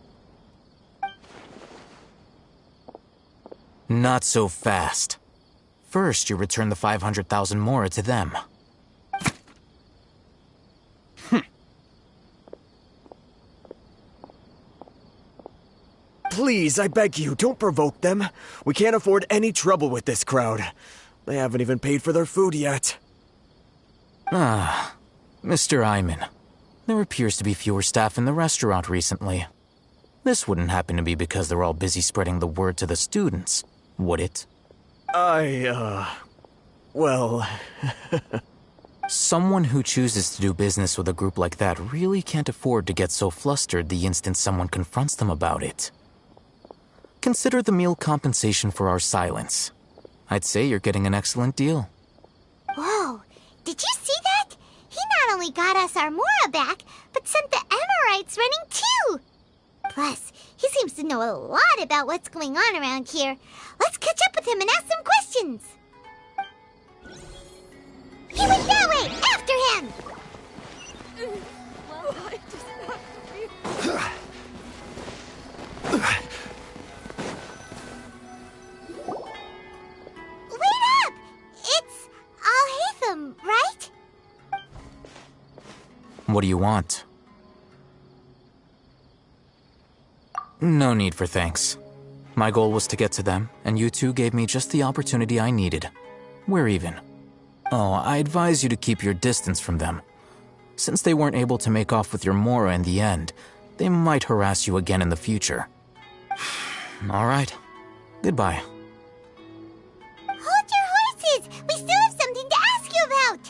Not so fast. First, you return the 500,000 mora to them. Please, I beg you, don't provoke them. We can't afford any trouble with this crowd. They haven't even paid for their food yet. Ah, Mr. Iman. There appears to be fewer staff in the restaurant recently. This wouldn't happen to be because they're all busy spreading the word to the students, would it? Well... Someone who chooses to do business with a group like that really can't afford to get so flustered the instant someone confronts them about it. Consider the meal compensation for our silence. I'd say you're getting an excellent deal. Whoa, did you see that? He not only got us our Mora back, but sent the Emirites running too! Plus, he seems to know a lot about what's going on around here. Let's catch up with him and ask some questions. He went that way! After him! Well, I just have Wait up! It's Alhaitham, right? What do you want? No need for thanks. My goal was to get to them, and you two gave me just the opportunity I needed. We're even. Oh, I advise you to keep your distance from them. Since they weren't able to make off with your Mora in the end, they might harass you again in the future. All right. Goodbye. Hold your horses! We still have something to ask you about!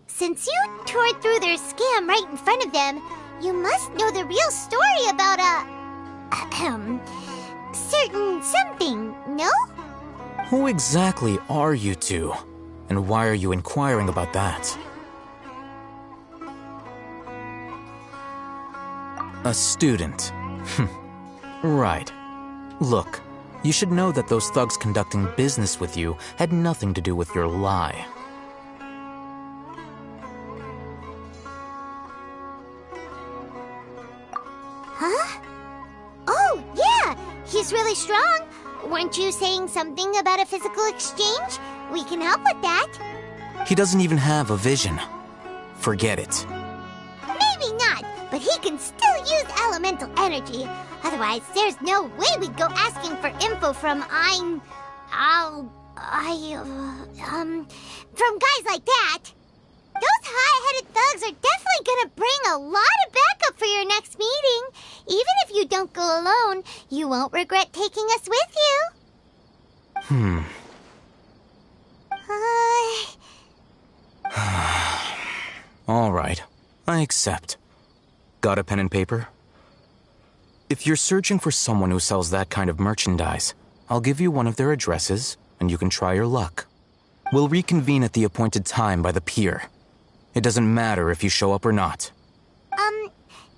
Since you tore through their scam right in front of them, you must know the real story about certain something, no? Who exactly are you two? And why are you inquiring about that? A student. Right. Look, you should know that those thugs conducting business with you had nothing to do with your lie. Huh? Oh, yeah! He's really strong. Weren't you saying something about a physical exchange? We can help with that. He doesn't even have a vision. Forget it. Maybe not, but he can still use elemental energy. Otherwise, there's no way we'd go asking for info from from guys like that. Those high-headed thugs are definitely gonna bring a lot of backup for your next meeting. Even if you don't go alone, you won't regret taking us with you. All right, I accept. Got a pen and paper? If you're searching for someone who sells that kind of merchandise, I'll give you one of their addresses, and you can try your luck. We'll reconvene at the appointed time by the pier. It doesn't matter if you show up or not.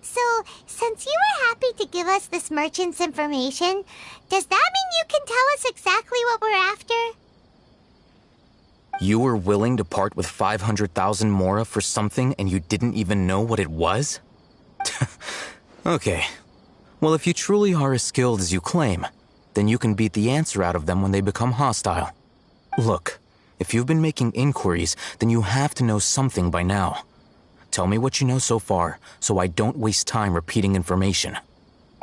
So, since you were happy to give us this merchant's information, does that mean you can tell us exactly what we're after? You were willing to part with 500,000 mora for something and you didn't even know what it was? Okay. Well, if you truly are as skilled as you claim, then you can beat the answer out of them when they become hostile. Look, if you've been making inquiries, then you have to know something by now. Tell me what you know so far, so I don't waste time repeating information.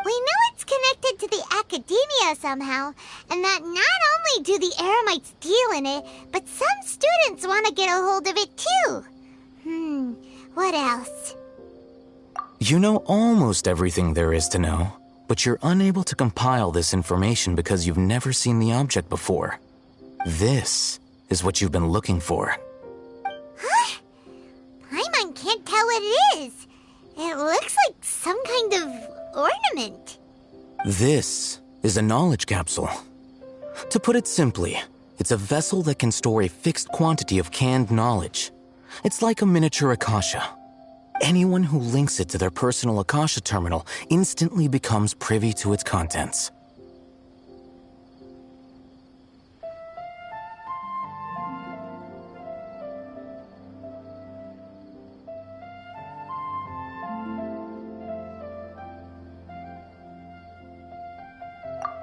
We know it's connected to the academia somehow, and that not only do the Eremites deal in it, but some students want to get a hold of it too. What else? You know almost everything there is to know, but you're unable to compile this information because you've never seen the object before. This is what you've been looking for. Huh? Paimon can't tell what it is. It looks like some kind of ornament. This is a knowledge capsule. To put it simply, it's a vessel that can store a fixed quantity of canned knowledge. It's like a miniature Akasha. Anyone who links it to their personal Akasha terminal instantly becomes privy to its contents.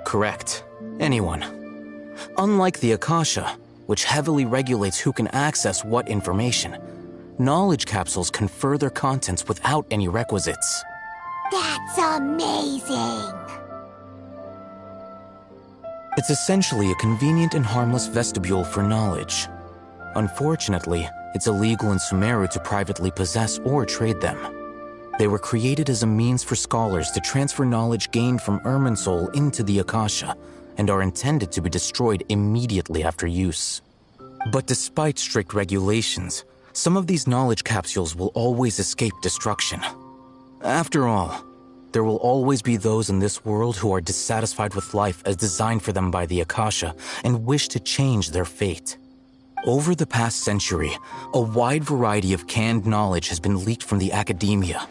Correct. Anyone. Unlike the Akasha, which heavily regulates who can access what information, knowledge capsules confer their contents without any requisites. That's amazing! It's essentially a convenient and harmless vestibule for knowledge. Unfortunately, it's illegal in Sumeru to privately possess or trade them. They were created as a means for scholars to transfer knowledge gained from Irminsul into the Akasha, and are intended to be destroyed immediately after use. But despite strict regulations, some of these knowledge capsules will always escape destruction. After all, there will always be those in this world who are dissatisfied with life as designed for them by the Akasha and wish to change their fate. Over the past century, a wide variety of canned knowledge has been leaked from the academia.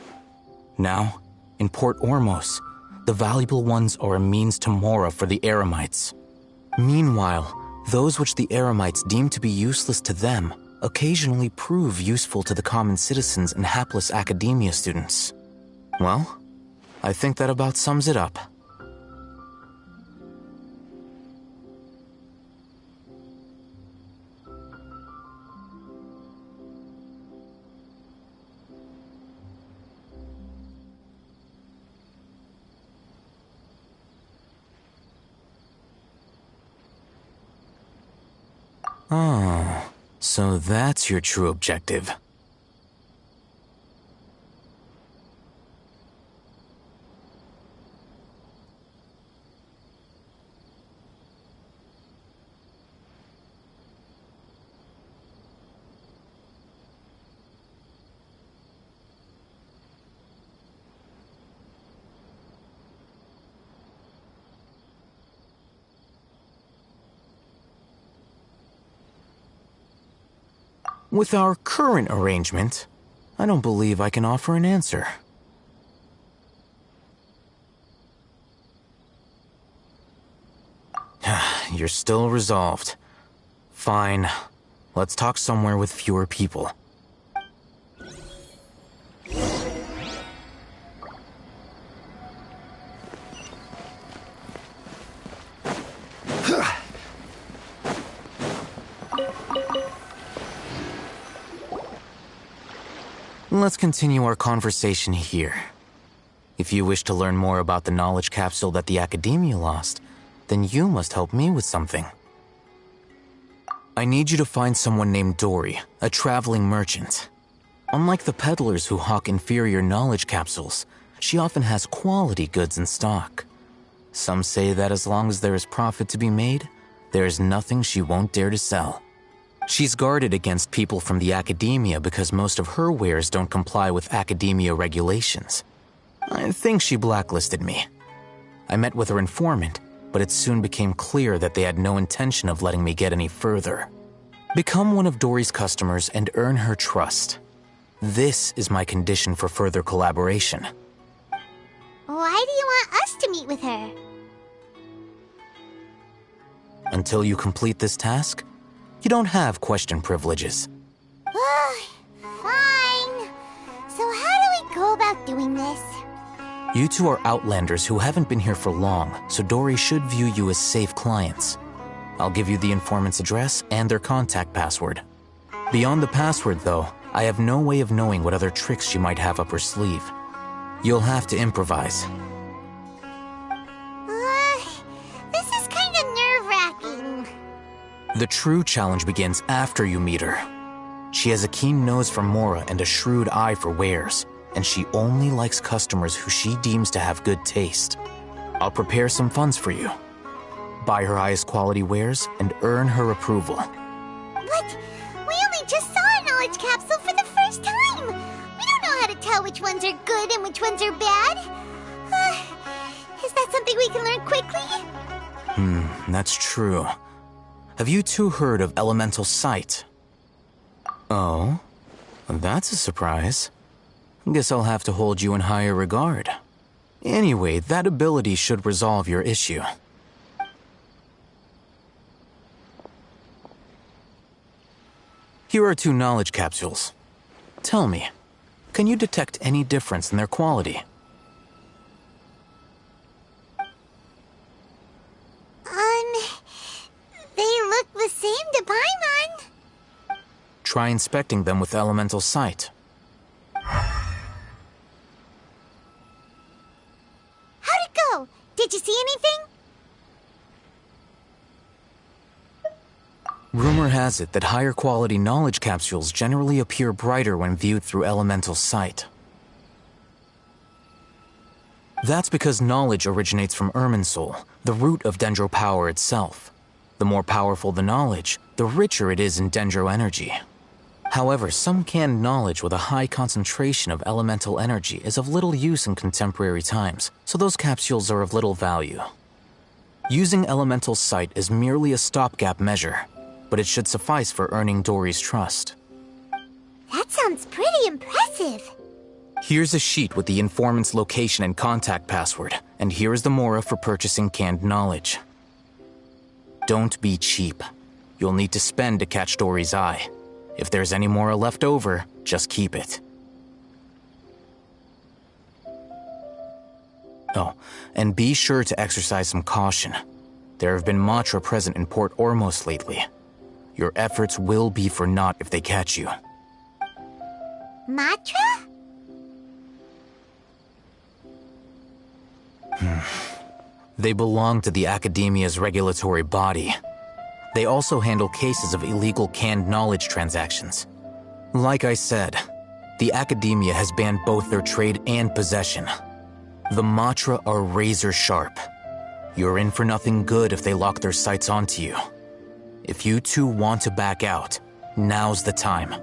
Now, in Port Ormos, the valuable ones are a means to mora for the Eremites. Meanwhile, those which the Eremites deem to be useless to them occasionally prove useful to the common citizens and hapless academia students. Well, I think that about sums it up. Oh, so that's your true objective. With our current arrangement, I don't believe I can offer an answer. You're still resolved. Fine. Let's talk somewhere with fewer people. Let's continue our conversation here. If you wish to learn more about the knowledge capsule that the Academia lost, then you must help me with something. I need you to find someone named Dory, a traveling merchant. Unlike the peddlers who hawk inferior knowledge capsules, she often has quality goods in stock. Some say that as long as there is profit to be made, there is nothing she won't dare to sell. She's guarded against people from the Academia because most of her wares don't comply with Academia regulations. I think she blacklisted me. I met with her informant, but it soon became clear that they had no intention of letting me get any further. Become one of Dory's customers and earn her trust. This is my condition for further collaboration. Why do you want us to meet with her? Until you complete this task, you don't have question privileges. Fine. So how do we go about doing this? You two are outlanders who haven't been here for long, so Dory should view you as safe clients. I'll give you the informant's address and their contact password. Beyond the password, though, I have no way of knowing what other tricks she might have up her sleeve. You'll have to improvise. This is kind of nerve-wracking. The true challenge begins after you meet her. She has a keen nose for Mora and a shrewd eye for wares, and she only likes customers who she deems to have good taste. I'll prepare some funds for you. Buy her highest quality wares and earn her approval. But we only just saw a knowledge capsule for the first time. We don't know how to tell which ones are good and which ones are bad. Is that something we can learn quickly? That's true. Have you two heard of elemental sight? Oh, that's a surprise. Guess I'll have to hold you in higher regard. Anyway, that ability should resolve your issue. Here are 2 knowledge capsules. Tell me, can you detect any difference in their quality? They look the same to Paimon. Try inspecting them with elemental sight. How'd it go? Did you see anything? Rumor has it that higher quality knowledge capsules generally appear brighter when viewed through elemental sight. That's because knowledge originates from Irminsul, the root of Dendro power itself. The more powerful the knowledge, the richer it is in Dendro energy. However, some canned knowledge with a high concentration of elemental energy is of little use in contemporary times, so those capsules are of little value. Using elemental sight is merely a stopgap measure, but it should suffice for earning Dory's trust. That sounds pretty impressive. Here's a sheet with the informant's location and contact password, and here is the Mora for purchasing canned knowledge. Don't be cheap. You'll need to spend to catch Dory's eye. If there's any Mora left over, just keep it. Oh, and be sure to exercise some caution. There have been Matra present in Port Ormos lately. Your efforts will be for naught if they catch you. Matra? They belong to the Academia's regulatory body. They also handle cases of illegal canned knowledge transactions. Like I said, the Academia has banned both their trade and possession. The Matra are razor sharp. You're in for nothing good if they lock their sights onto you. If you two want to back out, now's the time.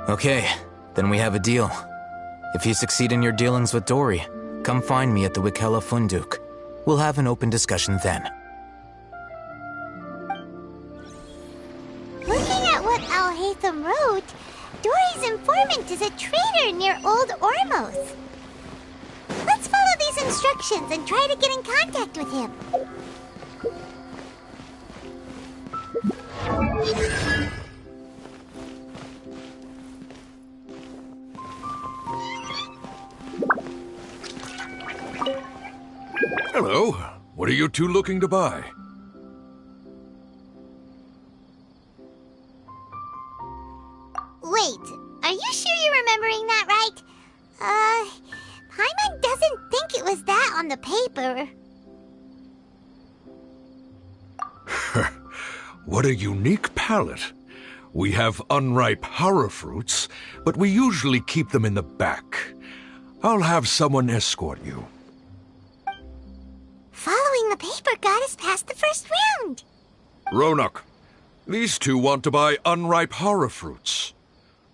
Okay, then we have a deal. If you succeed in your dealings with Dory, come find me at the Wikela Funduk. We'll have an open discussion then. Looking at what Al-Haytham wrote, Dory's informant is a trader near Old Ormos. Let's follow these instructions and try to get in contact with him. Hello. What are you two looking to buy? Wait, are you sure you're remembering that right? Paimon doesn't think it was that on the paper. What a unique palate. We have unripe hara fruits, but we usually keep them in the back. I'll have someone escort you. Following the paper got us past the first round. Ronak, these two want to buy unripe hara fruits.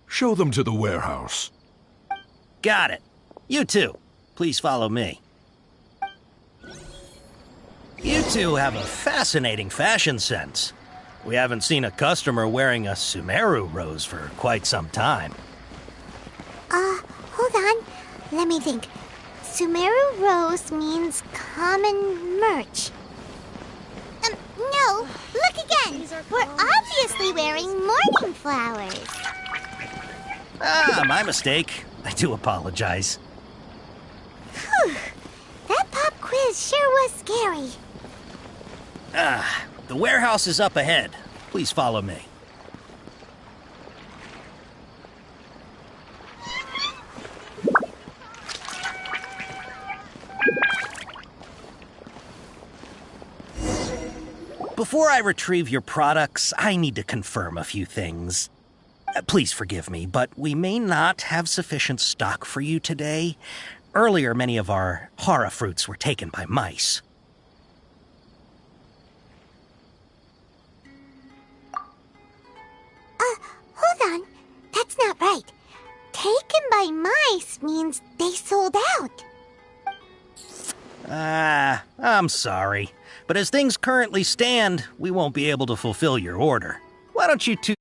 Show them to the warehouse. Got it. You two, please follow me. You two have a fascinating fashion sense. We haven't seen a customer wearing a Sumeru rose for quite some time. Hold on. Let me think. Sumeru rose means common merch. No, look again. We're obviously wearing morning flowers. Ah, my mistake. I do apologize. Whew. That pop quiz sure was scary. The warehouse is up ahead. Please follow me. Before I retrieve your products, I need to confirm a few things. Please forgive me, but we may not have sufficient stock for you today. Earlier, many of our hara fruits were taken by mice. Hold on. That's not right. Taken by mice means they sold out. I'm sorry. But as things currently stand, we won't be able to fulfill your order. Why don't you two